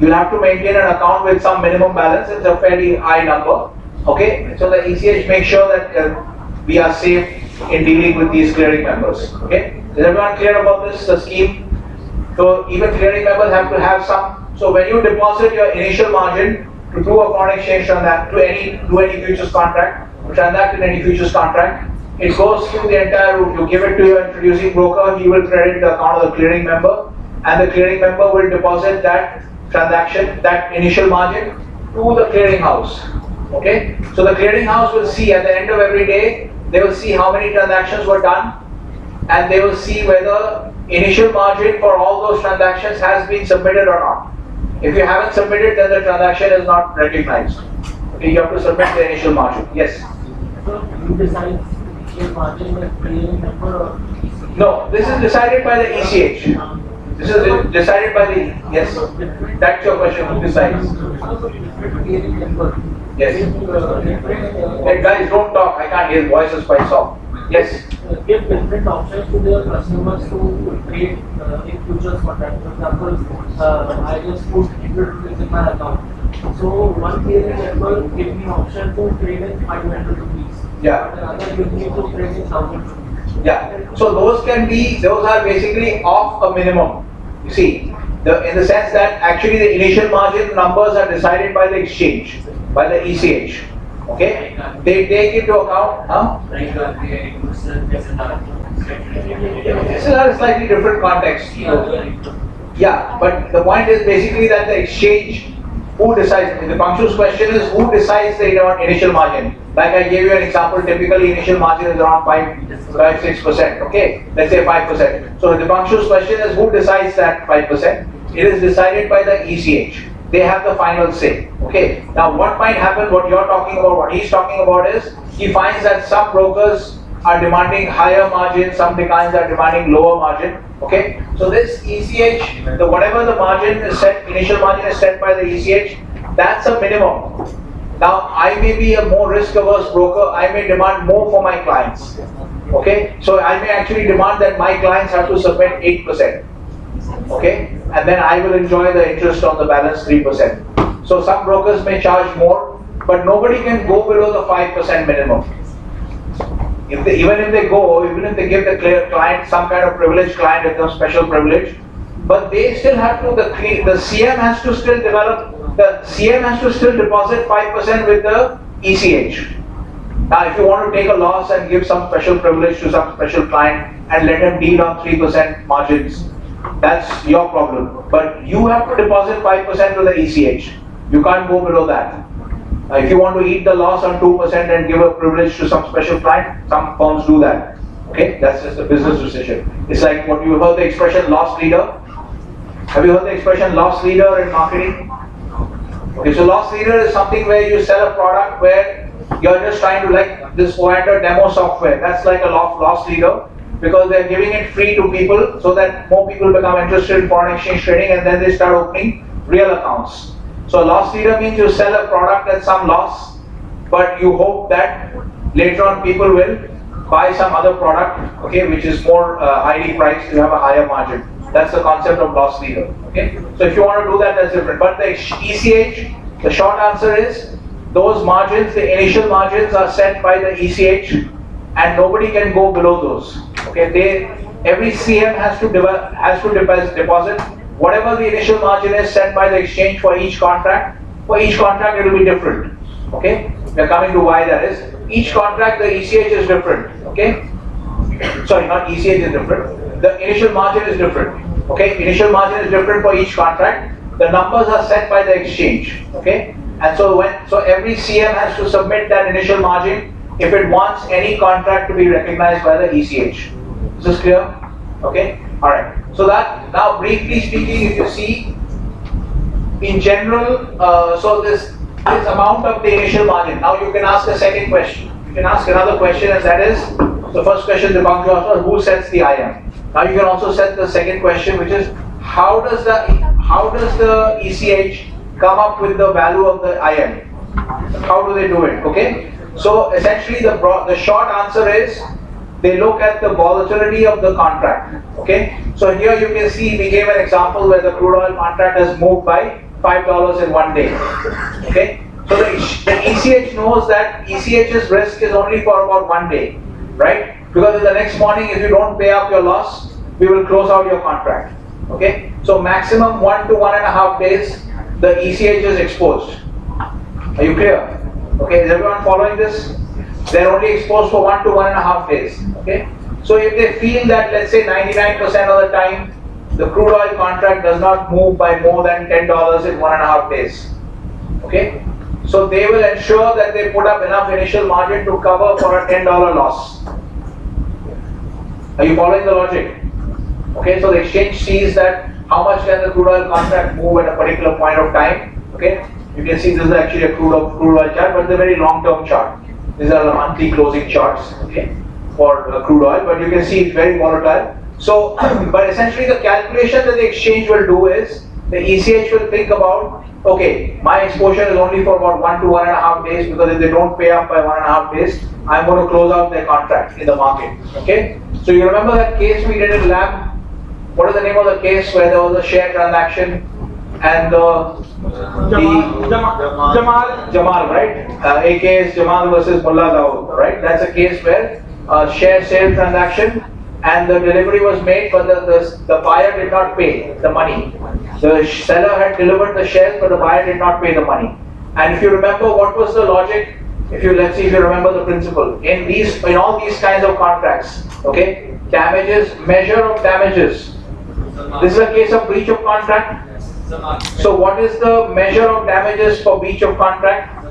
You'll have to maintain an account with some minimum balance. It's a fairly high number. Okay? So the ECH makes sure that we are safe in dealing with these clearing members. Okay? Is everyone clear about this, the scheme? So even clearing members have to have some. So when you deposit your initial margin to do a foreign exchange transaction, to do any futures contract, to transact in any futures contract, it goes through the entire route. You give it to your introducing broker, he will credit the account of the clearing member, and the clearing member will deposit that transaction, that initial margin, to the clearing house. Okay? So the clearing house will see at the end of every day, they will see how many transactions were done, and they will see whether initial margin for all those transactions has been submitted or not. If you haven't submitted, then the transaction is not recognized. Okay, you have to submit the initial margin. Yes? So you decide initial margin by clearing member or? No, this is decided by the ECH. This is decided by the, yes. That's your question, who decides? Clearing member. Yes. Hey guys, don't talk, I can't hear, voice is quite soft. Yes? Give different options to their customers to trade in futures contract. For example, I just put 100 rupees in my account. So one clearing member gave me option to trade in 500 rupees. Yeah. Another gives me to trade in 1000 rupees. Yeah. So those are basically off a minimum. You see, in the sense that actually the initial margin numbers are decided by the exchange, by the ECH. Okay? They take into account, this is a slightly different context. Yeah, but the point is basically that the exchange, who decides, the functions question is who decides the initial margin. Like I gave you an example, typically initial margin is around 5-6%, okay? Let's say 5%. So the functions question is who decides that 5%? It is decided by the ECH. They have the final say, okay? Now what might happen, what you're talking about, what he's talking about is, he finds that some brokers are demanding higher margin, some clients are demanding lower margin, okay? So this ECH, whatever the margin is set, initial margin is set by the ECH, that's a minimum. Now I may be a more risk averse broker, I may demand more for my clients, okay? So I may actually demand that my clients have to submit 8%, okay? And then I will enjoy the interest on the balance 3%. So some brokers may charge more, but nobody can go below the 5% minimum. Even if they give the client some kind of privilege, client becomes special privilege, but they still have to, the CM has to still deposit 5% with the ECH. Now if you want to take a loss and give some special privilege to some special client and let him deal on 3% margins, that's your problem. But you have to deposit 5% to the ECH. You can't go below that. If you want to eat the loss on 2% and give a privilege to some special client, some firms do that. Okay, that's just a business decision. It's like what you heard the expression loss leader. Have you heard the expression loss leader in marketing? Okay, so loss leader is something where you sell a product where you're just trying to, like this Pointer demo software. That's like a loss leader. because they're giving it free to people so that more people become interested in foreign exchange trading, and then they start opening real accounts. So a loss leader means you sell a product at some loss, but you hope that later on people will buy some other product, okay, which is more highly priced, you have a higher margin. That's the concept of loss leader, okay. So if you want to do that, that's different. But the ECH, the short answer is, those margins, the initial margins are set by the ECH, and nobody can go below those, okay. Every CM has to deposit whatever the initial margin is set by the exchange for each contract. For each contract it will be different, okay. We are coming to why that is. Each contract, the ECH is different, okay. Sorry, not ECH is different. The initial margin is different, okay. Initial margin is different for each contract. The numbers are set by the exchange, okay. And so every CM has to submit that initial margin if it wants any contract to be recognized by the ECH. Is this clear? Okay. All right. So that, now briefly speaking, if you see, in general, so this amount of the initial margin. Now you can ask a second question. You can ask another question, and that is, the first question the bank asked was, who sets the IM? Now you can also set the second question, which is, how does the ECH come up with the value of the IM? How do they do it? Okay. So essentially, the short answer is, they look at the volatility of the contract. Okay. So here you can see we gave an example where the crude oil contract has moved by $5 in one day. Okay. So the ECH knows that ECH's risk is only for about 1 day, right? Because in the next morning, if you don't pay up your loss, we will close out your contract. Okay. So maximum 1 to 1.5 days, the ECH is exposed. Are you clear? Okay. Is everyone following this? They're only exposed for 1 to 1.5 days. Okay. So if they feel that, let's say 99% of the time, the crude oil contract does not move by more than $10 in 1.5 days. Okay. So they will ensure that they put up enough initial margin to cover for a $10 loss. Are you following the logic? Okay. So the exchange sees that how much can the crude oil contract move at a particular point of time. Okay. You can see this is actually a crude oil chart, but it's a very long-term chart. These are the monthly closing charts, okay, for crude oil, but you can see it's very volatile. So, but essentially the calculation that the exchange will do is, the ECH will think about, okay, my exposure is only for about 1 to 1.5 days, because if they don't pay up by 1.5 days, I'm going to close out their contract in the market, okay. So you remember that case we did in lab? What is the name of the case where there was a share transaction and Jamal, right? AK is Jamal versus Mullah Dawood, right? That's a case where share sale transaction, and the delivery was made, but the buyer did not pay the money. The seller had delivered the shares, but the buyer did not pay the money. And if you remember, what was the logic? Let's see if you remember the principle. In all these kinds of contracts, okay, damages, measure of damages. This is a case of breach of contract. So what is the measure of damages for breach of contract?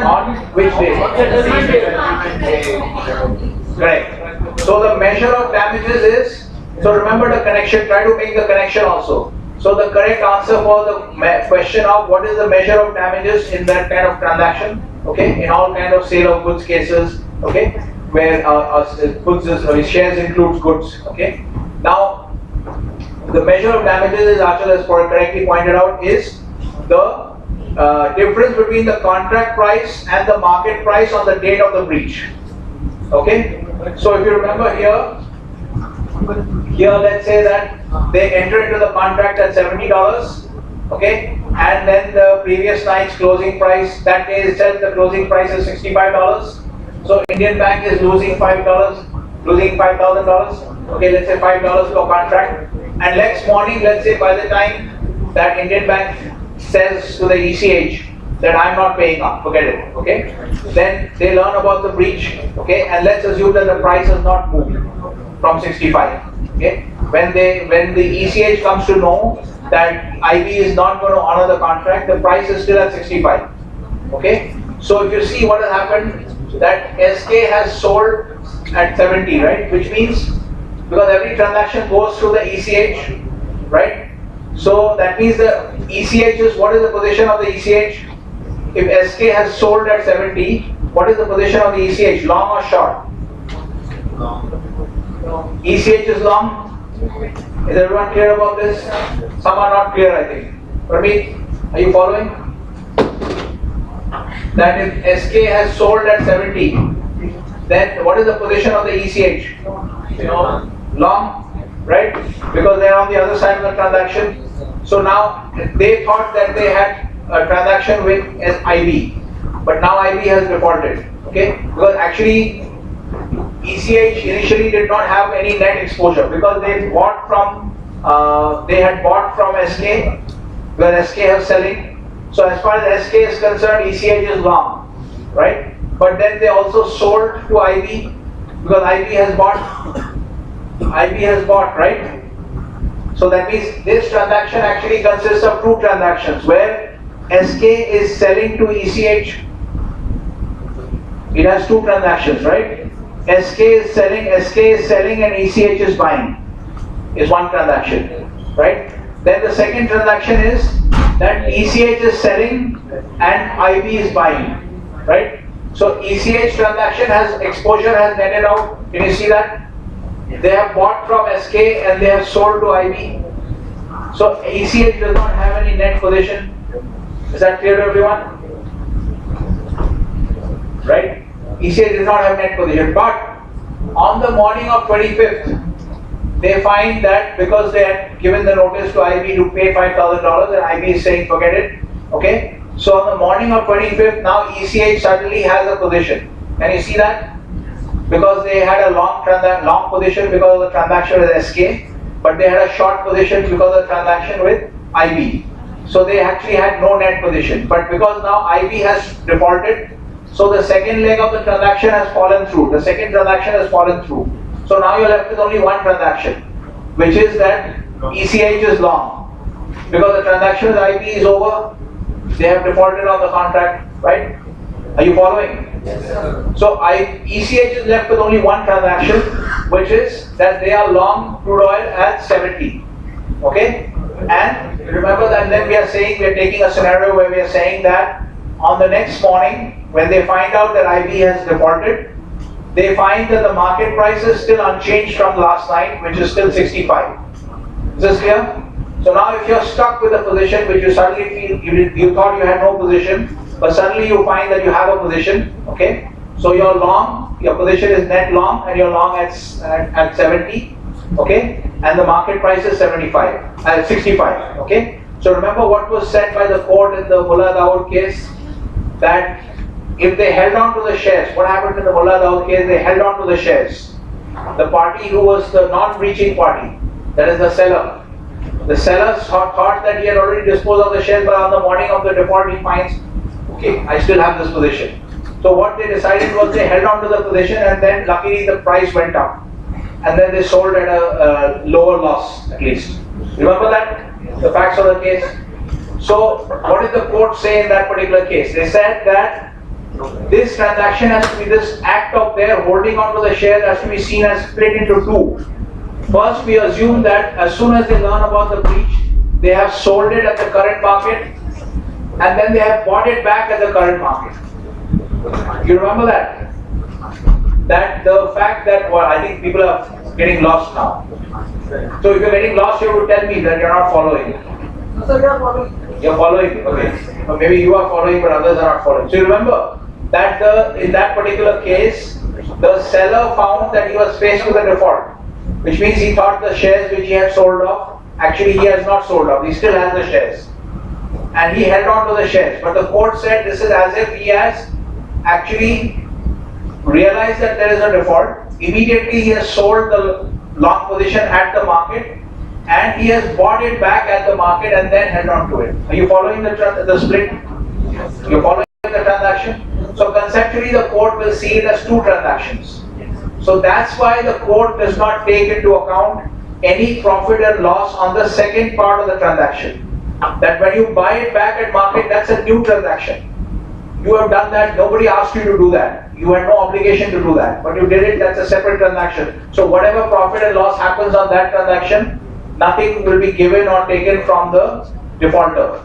On which day? Correct. So the measure of damages is, so remember the connection, try to make the connection also. So the correct answer for the question of what is the measure of damages in that kind of transaction, okay, in all kind of sale of goods cases, okay, where shares includes goods, okay. Now, the measure of damages is, Achal has correctly pointed out, is the difference between the contract price and the market price on the date of the breach. Okay? So if you remember here let's say that they enter into the contract at $70, okay? And then the previous night's closing price, that day itself the closing price is $65. So Indian Bank is losing $5, losing $5,000. Okay, let's say $5 per contract. And next morning, let's say by the time that Indian Bank says to the ECH that I'm not paying up, forget it, okay? Then they learn about the breach, okay? And let's assume that the price has not moved from 65, okay? When the ECH comes to know that IB is not going to honor the contract, the price is still at 65, okay? So if you see what has happened, that SK has sold at 70, right? Which means, because every transaction goes through the ECH, right? So that means the ECH is, what is the position of the ECH? If SK has sold at 70, what is the position of the ECH, long or short? ECH is long. Is everyone clear about this? Some are not clear, I think. Prameet, are you following? That if SK has sold at 70, then what is the position of the ECH? Long, right? Because they are on the other side of the transaction. So now they thought that they had a transaction with IB, but now IB has defaulted. Okay? Because actually ECH initially did not have any net exposure because they had bought from SK when SK was selling. So as far as SK is concerned, ECH is long, right? But then they also sold to IB because IB has bought, right? So that means this transaction actually consists of two transactions where SK is selling to ECH. It has two transactions, right? SK is selling and ECH is buying. Is one transaction, right? Then the second transaction is that ECH is selling and IB is buying, right? So ECH transaction has exposure has netted out. Can you see that? They have bought from SK and they have sold to IB. So ECH does not have any net position. Is that clear to everyone? Right? ECH does not have net position. But on the morning of 25th, they find that because they had given the notice to IB to pay $5,000 and IB is saying forget it. Okay? So on the morning of 25th, now ECH suddenly has a position. Can you see that? Because they had a long position because of the transaction with SK, but they had a short position because of the transaction with IB. So they actually had no net position. But because now IB has defaulted, so the second leg of the transaction has fallen through. The second transaction has fallen through. So now you're left with only one transaction, which is that ECH is long. Because the transaction with IB is over, they have defaulted on the contract, right? Are you following? Yes, sir. So ECH is left with only one transaction, which is that they are long crude oil at 70. Okay? And remember that then we are taking a scenario where we are saying that on the next morning, when they find out that IB has defaulted, they find that the market price is still unchanged from last night, which is still 65. Is this clear? So now if you're stuck with a position which you suddenly feel, you thought you had no position, but suddenly you find that you have a position, okay? So you're long, your position is net long, and you're long at 70, okay? And the market price is 65, okay? So remember what was said by the court in the Mullah Dawood case? That if they held on to the shares, what happened in the Mullah Dawood case? They held on to the shares. The party who was the non-breaching party, that is the seller. The seller thought that he had already disposed of the shares, but on the morning of the default he finds, okay, I still have this position. So what they decided was they held on to the position and then luckily the price went up. And then they sold at a lower loss at least. Remember that? The facts of the case? So what did the court say in that particular case? They said that this transaction has to be, this act of their holding on to the shares has to be seen as split into two. First, we assume that as soon as they learn about the breach, they have sold it at the current market and then they have bought it back at the current market. You remember that? That the fact that, well, I think people are getting lost now. So if you're getting lost, you would tell me that you're not following. No, sir, we are following. You're following, okay. Or maybe you are following, but others are not following. So remember that in that particular case, the seller found that he was faced with a default, which means he thought the shares which he had sold off, actually he has not sold off, he still has the shares. And he held on to the shares. But the court said this is as if he has actually realized that there is a default. Immediately he has sold the long position at the market and he has bought it back at the market and then held on to it. Are you following the split? You're following the transaction? So conceptually the court will see it as two transactions. So that's why the court does not take into account any profit and loss on the second part of the transaction. That when you buy it back at market, that's a new transaction. You have done that, nobody asked you to do that. You had no obligation to do that, but you did it, that's a separate transaction. So whatever profit and loss happens on that transaction, nothing will be given or taken from the defaulter.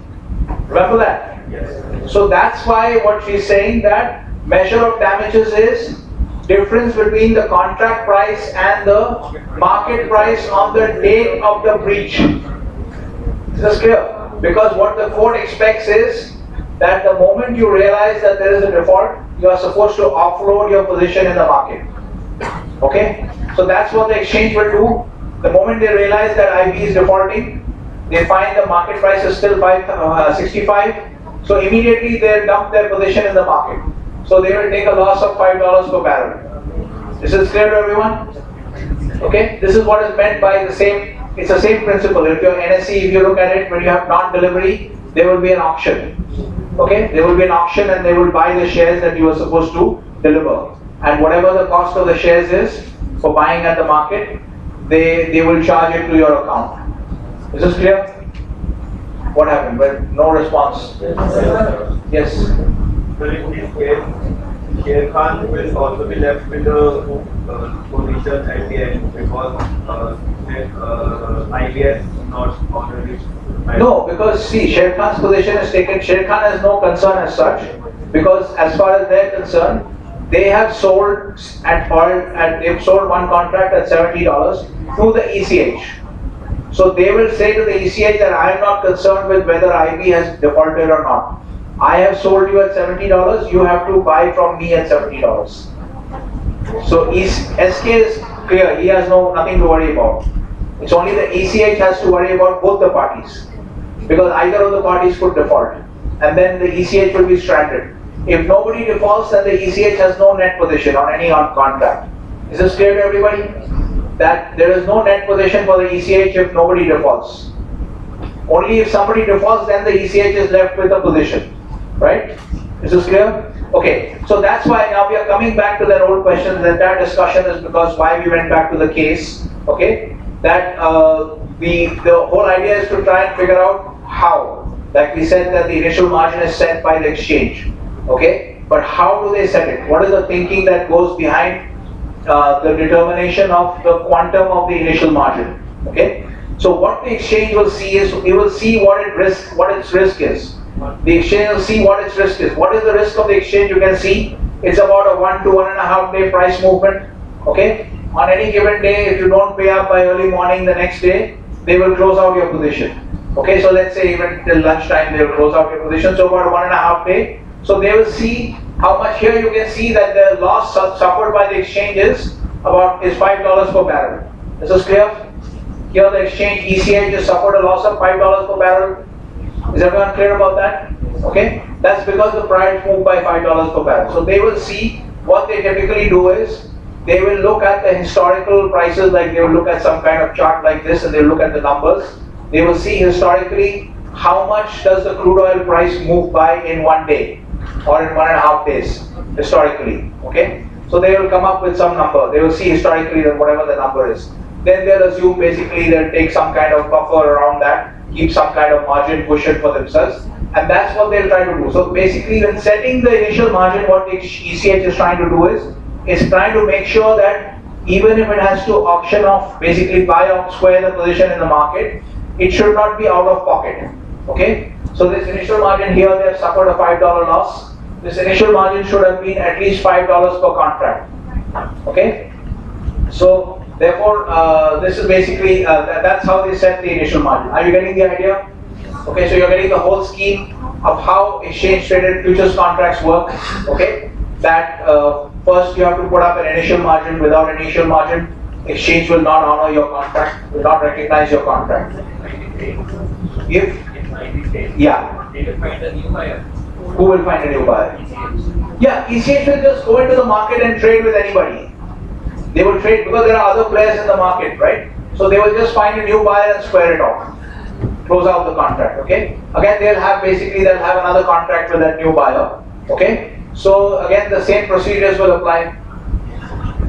Remember that? Yes. So that's why what she's saying that measure of damages is difference between the contract price and the market price on the date of the breach. This is clear. Because what the court expects is that the moment you realize that there is a default, you are supposed to offload your position in the market. Okay? So that's what the exchange will do. The moment they realize that IB is defaulting, they find the market price is still 65, so immediately they dump their position in the market. So they will take a loss of $5 per barrel. This is clear to everyone? Okay? This is what is meant by the same. It's the same principle. If you're NSE, if you look at it, when you have non-delivery, there will be an auction. Okay? There will be an auction and they will buy the shares that you were supposed to deliver. And whatever the cost of the shares is for buying at the market, they will charge it to your account. Is this clear? What happened? Well, no response. Yes. So in this case, Sher Khan will also be left with the position at the end because IBS not already. No, because see, Sher Khan's position is taken. Sher Khan has no concern as such, because as far as they're concerned, they have sold they've sold one contract at $70 to the ECH. So they will say to the ECH that I am not concerned with whether IB has defaulted or not. I have sold you at $70, you have to buy from me at $70. So SK is clear, he has nothing to worry about. It's only the ECH has to worry about both the parties. Because either of the parties could default. And then the ECH will be stranded. If nobody defaults, then the ECH has no net position on any contract. Is this clear to everybody? That there is no net position for the ECH if nobody defaults. Only if somebody defaults, then the ECH is left with a position. Right? Is this clear? Okay, so that's why now we are coming back to that old question. The entire discussion is because why we went back to the case. Okay? That the whole idea is to try and figure out how. Like we said that the initial margin is set by the exchange. Okay? But how do they set it? What is the thinking that goes behind the determination of the quantum of the initial margin? Okay? So what the exchange will see is, it will see what its risk is. The exchange will see what its risk is. What is the risk of the exchange? You can see it's about a 1 to 1.5 day price movement. Okay? On any given day, if you don't pay up by early morning the next day, they will close out your position. Okay, so let's say even till lunchtime they will close out your position. So about 1.5 day. So they will see how much. Here you can see that the loss suffered by the exchange is $5 per barrel. This is clear? Here the exchange ECH just suffered a loss of $5 per barrel. Is everyone clear about that? Okay? That's because the price moved by $5 per barrel. So they will see, what they typically do is, they will look at the historical prices, like they will look at some kind of chart like this and they will look at the numbers. They will see historically how much does the crude oil price move by in 1 day or in 1.5 days historically. Okay? So they will come up with some number. They will see historically that whatever the number is. Then they'll assume basically they'll take some kind of buffer around that, keep some kind of margin cushion for themselves, and that's what they'll try to do. So basically when setting the initial margin, what the ECH is trying to do is trying to make sure that even if it has to auction off, basically buy off square the position in the market, it should not be out of pocket. Okay? So this initial margin here, they have suffered a $5 loss. This initial margin should have been at least $5 per contract. Okay? So therefore, this is basically, that's how they set the initial margin. Are you getting the idea? Okay, so you're getting the whole scheme of how exchange traded futures contracts work. Okay? That first you have to put up an initial margin. Without initial margin, exchange will not honor your contract, will not recognize your contract. If, yeah. They will find a new buyer. Who will find a new buyer? Yeah, ECH will just go into the market and trade with anybody. They will trade because there are other players in the market, right? So they will just find a new buyer and square it off. Close out the contract, okay? Again, they'll have another contract with that new buyer, okay? So again, the same procedures will apply.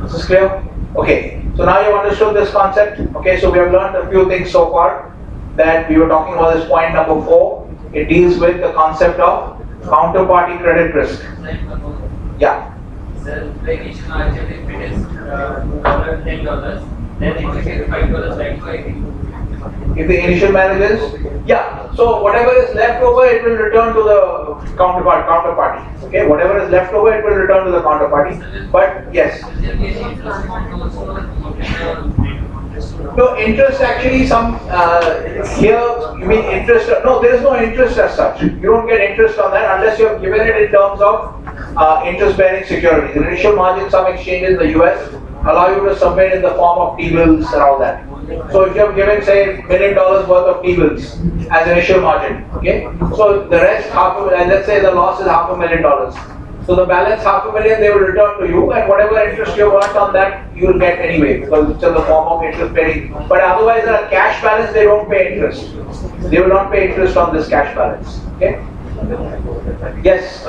This is clear? Okay, so now you've understood this concept. Okay, so we have learned a few things so far. That we were talking about this point number 4. It deals with the concept of counterparty credit risk. Yeah. So the initial margin, if it is $10, then it will take $5 back to IB. If the initial balance is, yeah. So whatever is left over, it will return to the counterparty. Okay, whatever is left over, it will return to the counterparty. But yes. No interest actually here you mean interest, no, there is no interest as such. You don't get interest on that unless you have given it in terms of interest bearing securities. The initial margin, some exchanges in the US allow you to submit in the form of T-bills and all that. So if you have given say $1 million worth of T-bills as initial margin, okay, so the rest and let's say the loss is $500,000. So the balance $500,000 they will return to you, and whatever interest you earned on that you will get anyway because it's in the form of interest bearing. But otherwise, the cash balance they don't pay interest. They will not pay interest on this cash balance. Okay. Yes.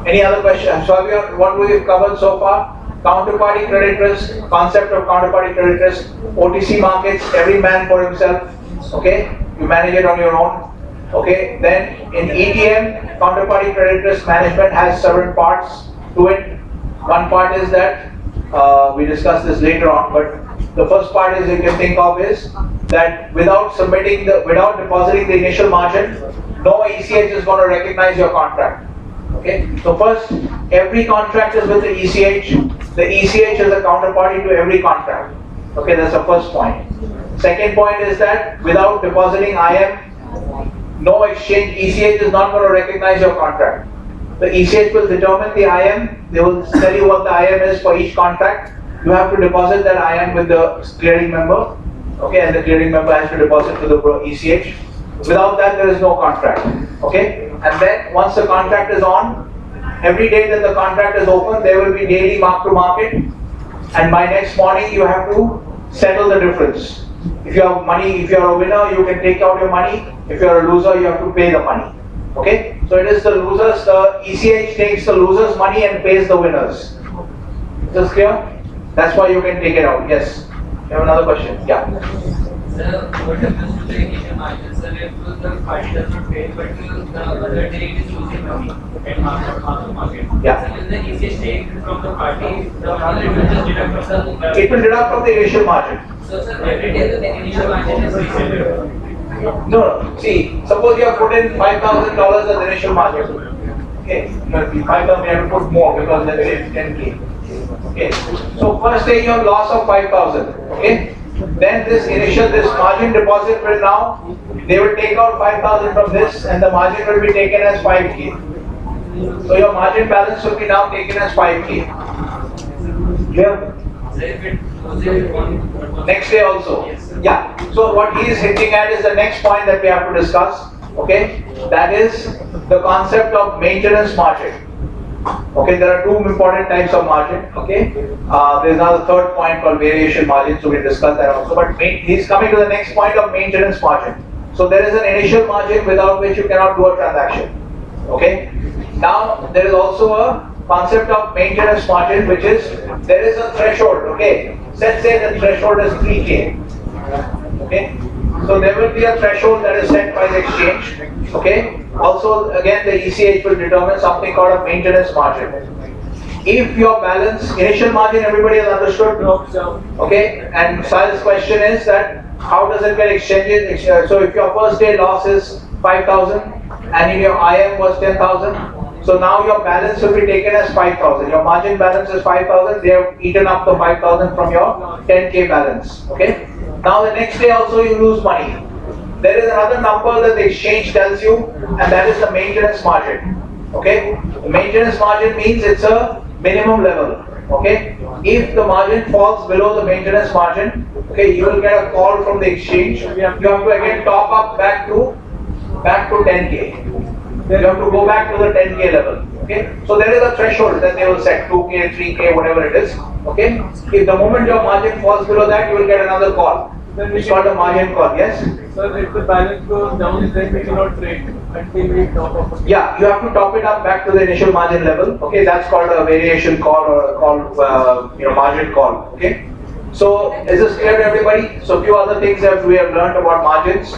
Any other questions? So what we've covered so far: counterparty credit risk, concept of counterparty credit risk, OTC markets, every man for himself. Okay. You manage it on your own. Okay, then in ETM, counterparty credit risk management has several parts to it. One part is that, we discuss this later on, but the first part is you can think of is that without depositing the initial margin, no ECH is going to recognize your contract. Okay, so first, every contract is with the ECH. The ECH is a counterparty to every contract. Okay, that's the first point. Second point is that without depositing IM, no exchange, ECH is not going to recognize your contract. The ECH will determine the IM, they will tell you what the IM is for each contract. You have to deposit that IM with the clearing member, okay, and the clearing member has to deposit to the ECH. Without that, there is no contract, okay. And then once the contract is on, every day that the contract is open, there will be daily mark to market, and by next morning you have to settle the difference. If you have money, if you are a winner, you can take out your money. If you are a loser, you have to pay the money. Okay? So it is the losers, the ECH takes the losers' money and pays the winners. Is this clear? That's why you can take it out. Yes. You have another question? Yeah. Sir, what happens to the initial margin? Sir, if the party does not pay, but the other day it is losing money at market. Yeah. So will the ECH take from the party, the market will just deduct from the It will deduct from the initial margin. So sir, every day the initial margin is reset. No. See, suppose you have put in $5,000 as initial margin. Okay. 5,000 you have to put more because then it is 10K. Okay. So first day you have loss of 5,000. Okay. Then this margin deposit will now, they will take out 5,000 from this and the margin will be taken as 5K. So your margin balance will be now taken as 5K. Clear? Next day also. Yeah. So what he is hinting at is the next point that we have to discuss. Okay. That is the concept of maintenance margin. Okay, there are two important types of margin. Okay, there's another third point called variation margin, so we'll discuss that also. But he's coming to the next point of maintenance margin. So there is an initial margin without which you cannot do a transaction. Okay, now there is also a concept of maintenance margin, which is there is a threshold. Okay, let's say the threshold is 3K. Okay. So there will be a threshold that is set by the exchange. Okay. Also, again, the ECH will determine something called a maintenance margin. If your balance, initial margin, everybody has understood. Okay. And Sal's question is that how does it get exchanged? So if your first day loss is 5,000 and in your IM was 10,000, so now your balance will be taken as 5,000. Your margin balance is 5,000. They have eaten up the 5,000 from your 10K balance. Okay. Now the next day also you lose money. There is another number that the exchange tells you, and that is the maintenance margin. Okay? The maintenance margin means it's a minimum level. Okay? If the margin falls below the maintenance margin, okay, you will get a call from the exchange. You have to again top up back to 10K. You have to go back to the 10K level. Okay? So there is a threshold that they will set, 2K, 3K, whatever it is. Okay? If the moment your margin falls below that, you will get another call. It's called a margin call, yes? So if the balance goes down, then we cannot trade until we top up. Yeah, you have to top it up back to the initial margin level. Okay, that's called a variation call or a call, margin call. Okay? So is this clear to everybody? So a few other things that we have learned about margins.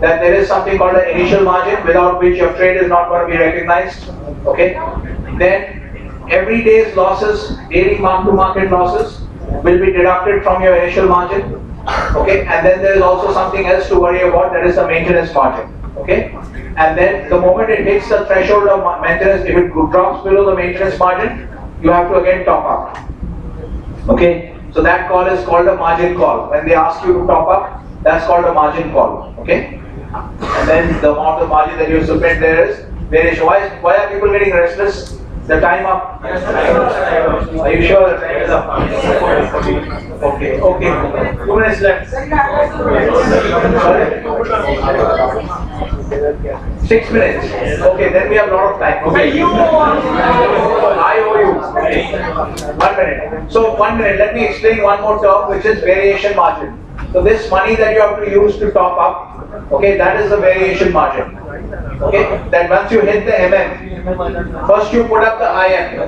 That there is something called an initial margin without which your trade is not going to be recognized. Okay? Then every day's losses, daily mark-to-market losses will be deducted from your initial margin. Okay, and then there is also something else to worry about, that is the maintenance margin. Okay, and then the moment it hits the threshold of maintenance, if it drops below the maintenance margin, you have to again top up. Okay, so that call is called a margin call. When they ask you to top up, that's called a margin call. Okay, and then the amount of margin that you submit there is variation. Why are people getting restless? The time up? Are you sure the time is up? Okay, 2 minutes left. Sorry? 6 minutes. Okay, then we have a lot of time. Okay. I owe you. 1 minute. So 1 minute, let me explain one more term, which is variation margin. So this money that you have to use to top up, okay, that is the variation margin. Okay, that once you hit the MM, first you put up the IM.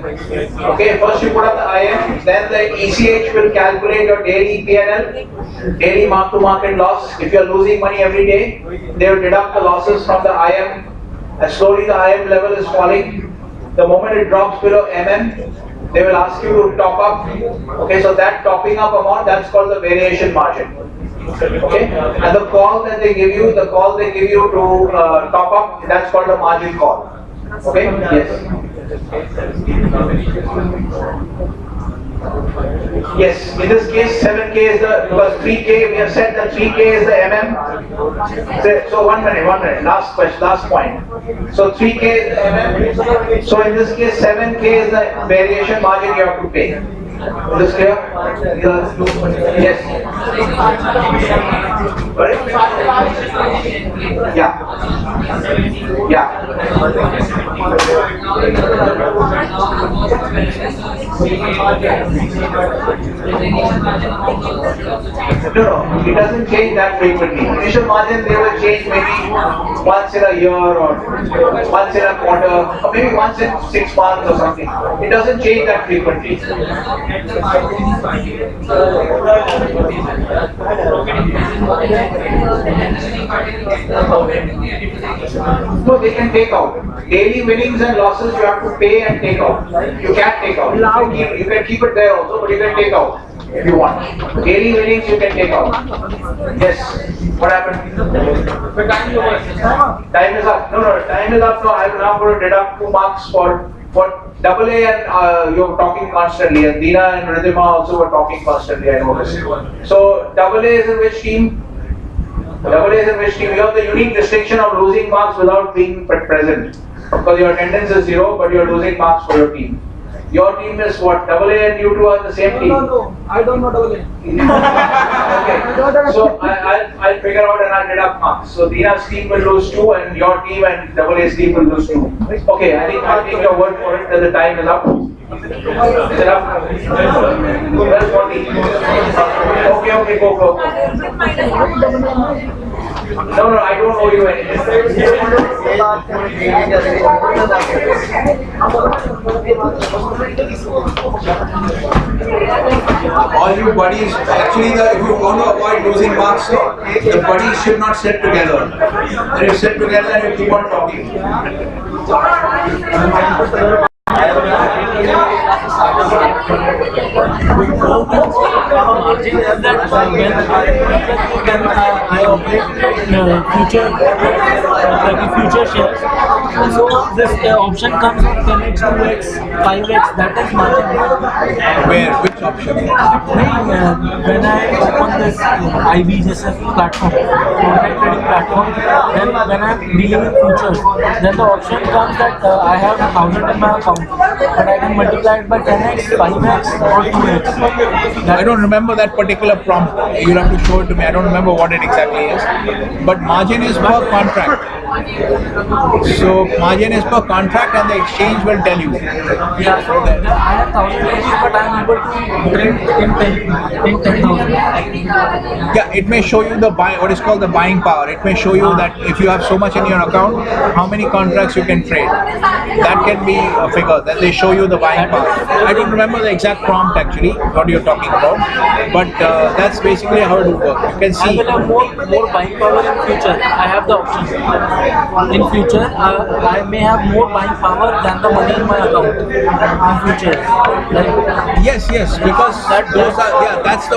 Okay, first you put up the IM, then the ECH will calculate your daily PNL, daily mark to market loss. If you are losing money every day, they will deduct the losses from the IM, and slowly the IM level is falling. The moment it drops below MM, they will ask you to top up. Okay, so that topping up amount, that's called the variation margin. Okay, and the call that they give you, to top up, that's called a margin call. Okay, yes. Yes, in this case 7K is because 3K, we have said that 3K is the MM. So 1 minute, last point. So 3K is the MM. So in this case 7K is the variation margin you have to pay. Is this clear? Yes. Sorry? Yeah. No, it doesn't change that frequently. Initial margin they will change maybe once in a year or once in a quarter or maybe once in 6 months or something. It doesn't change that frequently. No, they can take out. Daily winnings and losses you have to pay and take out. You can't take out. You can keep it there also, but you can take out if you want. Daily winnings you can take out. Yes. What happened? Time is up. No, time is up. So I'm now going to deduct 2 marks for AA and you're talking constantly, and Dina and Ridhima also were talking constantly, I noticed. So AA is in which team? AA is in which team? You have the unique distinction of losing marks without being present. Because your attendance is 0, but you're losing marks for your team. Your team is what? AA and you two are the same team? No, I don't know AA. Okay, so I'll figure out and I'll deduct marks. So Dina's team will lose 2 and your team and AA's team will lose 2. Okay, I think I'll take your word for it that the time is up. Is it up? 12:40. Okay, go. No, I don't owe you anything. All you buddies, actually, if you want to avoid losing marks, the buddies should not sit together. And you sit together and you keep on talking. Margin is that when I operate future shares, so this option comes on 10x, 2x, 5x, that is margin. Where? Which option? When I open this IBJSF platform, online trading platform, then when I'm dealing with futures, then the option comes that I have 1,000 in my account, but I can multiply it by 10x, 5x or 2x. I don't remember that particular prompt. You'll have to show it to me. I don't remember what it exactly is. But margin is per contract. So margin is per contract and the exchange will tell you. Yeah, so I have 1,000 rupees, but I am able to trade in 10,000. Yeah, it may show you the what is called the buying power. It may show you that if you have so much in your account, how many contracts you can trade. That can be a figure. Then they show you the buying power. I don't remember the exact prompt actually, what you're talking about, but that's basically how it will work. You can see. I will have more buying power in future I have the option. In future, I may have more buying power than the money in my account. In future, like, Yes, because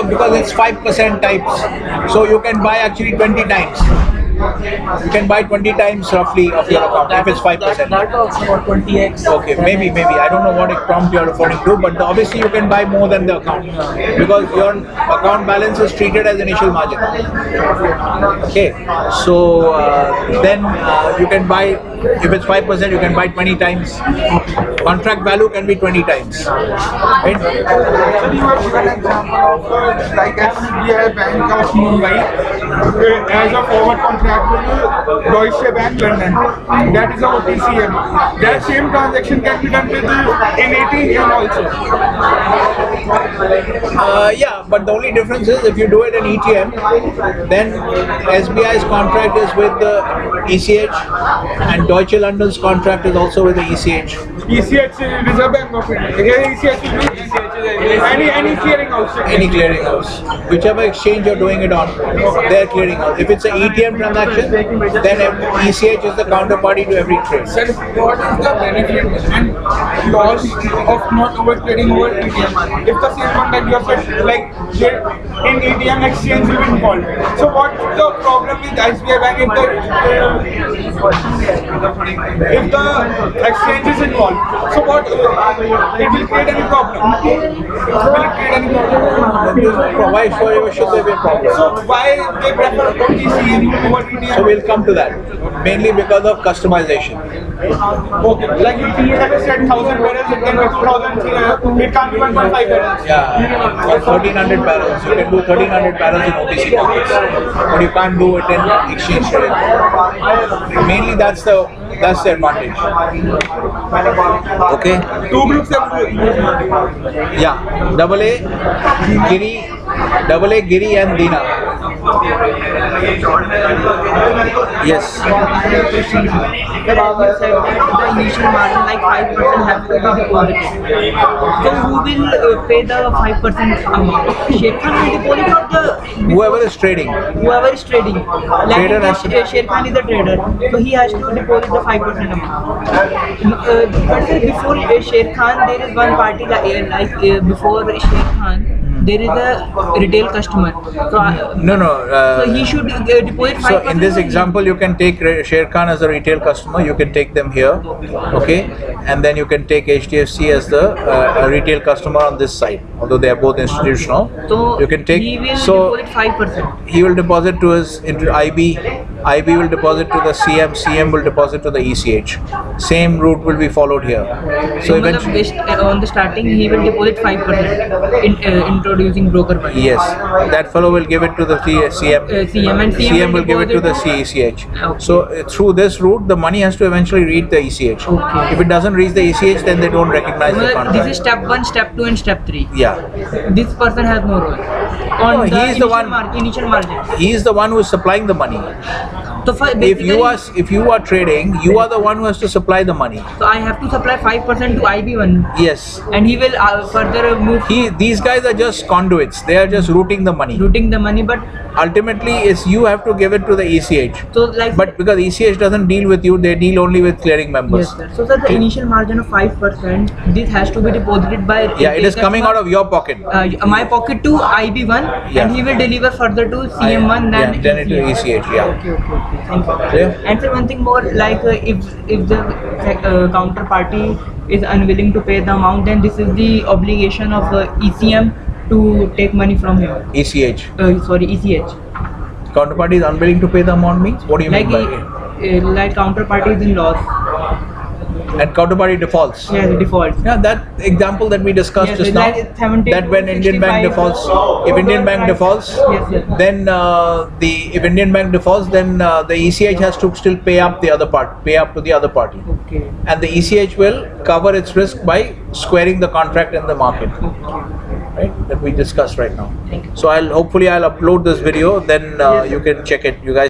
because it's 5% types. So you can buy actually 20 times. You can buy 20 times roughly of your account if it's 5%. That also about 20x. Okay, maybe. I don't know what prompt you're referring to, but obviously you can buy more than the account because your account balance is treated as initial margin. Okay, so then you can buy, if it's 5%, you can buy 20 times. Contract value can be 20 times. Right? So you have given an example of like SBI Bank of Mumbai as a forward contract with Deutsche Bank London. That is a OTC. That same transaction can be done with in ATM also. Yeah, but the only difference is if you do it in ETM, then SBI's contract is with the ECH and Deutsche London's contract is also with the ECH. ECH Reserve Bank of India. Here ECH will be any clearing house. Any clearing house. Whichever exchange you're doing it on, they're clearing house. If it's an ETM transaction, then ECH is the counterparty to every trade. Sir, what is the benefit and loss of not over trading over ETM? If the same one that you have said, like in ETM exchange will be involved. So what is the problem with SBI Bank if the exchange is involved? So what, it will create any problem? Will it create any problem? Why should there be a problem? So why they prefer OTC over ETM? So we'll come to that. Mainly because of customization. Okay, like you have said 1,000 barrels, it can be 2,000, it can't be 1.5 barrels. Yeah, or 1,300 barrels. You can do 1,300 barrels in OTC markets, but you can't do it in exchange trading. Mainly that's the advantage. Okay. Two groups have Yeah. AA, Giri and Dina. Yes. But as you said that the initial margin like 5% have to be deposited. So who will pay the 5% amount? Sheikh Khan will deposit or the Whoever is trading. whoever is trading? Like Trader has to- Sheikh Khan is a trader, so he has to deposit the 5% amount. But sir, before Sheikh Khan, there is one party before Sheikh Khan, there is a retail customer. So, so he should deposit 5%. So in this example, you can take Sher Khan as a retail customer. You can take them here, okay, and then you can take HDFC as the retail customer on this side. Although they are both institutional, So you can take. he will So deposit 5%. he will deposit to his into IB. IB will deposit to the CM. CM will deposit to the ECH. Same route will be followed here. So eventually, On the starting, he will deposit 5% in introducing broker money. yes, that fellow will give it to the CM. CM and CM will give it to the deposit ECH. Okay. So through this route, the money has to eventually reach the ECH. Okay. If it doesn't reach the ECH, then they don't recognize the This contract. is step 1, step 2 and step 3. Yeah, This person has no role. On No, the he is the one- initial margin. he is the one who is supplying the money. So for If you are trading, you are the one who has to supply the money. So I have to supply 5% to IB1, Yes. and he will further move These guys are just conduits. They are just routing the money. routing the money. But Ultimately, is you have to give it to the ECH. so like But because ECH doesn't deal with you, they deal only with clearing members. yes, sir. So sir, the initial margin of 5%, this has to be deposited by Yeah, it is coming out of your pocket. my pocket to IB1, Yeah. and he will deliver further to CM1, then it to ECH. Yeah. Okay. Thank you. Clear? And sir, one thing more, like if the counterparty is unwilling to pay the amount, then this is the obligation of ECM to take money from him. ECH. ECH. Counterparty is unwilling to pay the amount means? What do you Like mean by it? like counterparty is in loss. And counterparty defaults. Yeah, the default. Yeah, that example that we discussed Yes, just like now, it's 70 that when Indian Bank 65, defaults, if Indian Bank defaults, Yes. then if Indian Bank defaults, then the ECH has to still pay up to the other party, Okay. and the ECH will cover its risk by squaring the contract in the market, right? That we discussed right now. Thank you. So hopefully I'll upload this video, then Yes. you can check it. You guys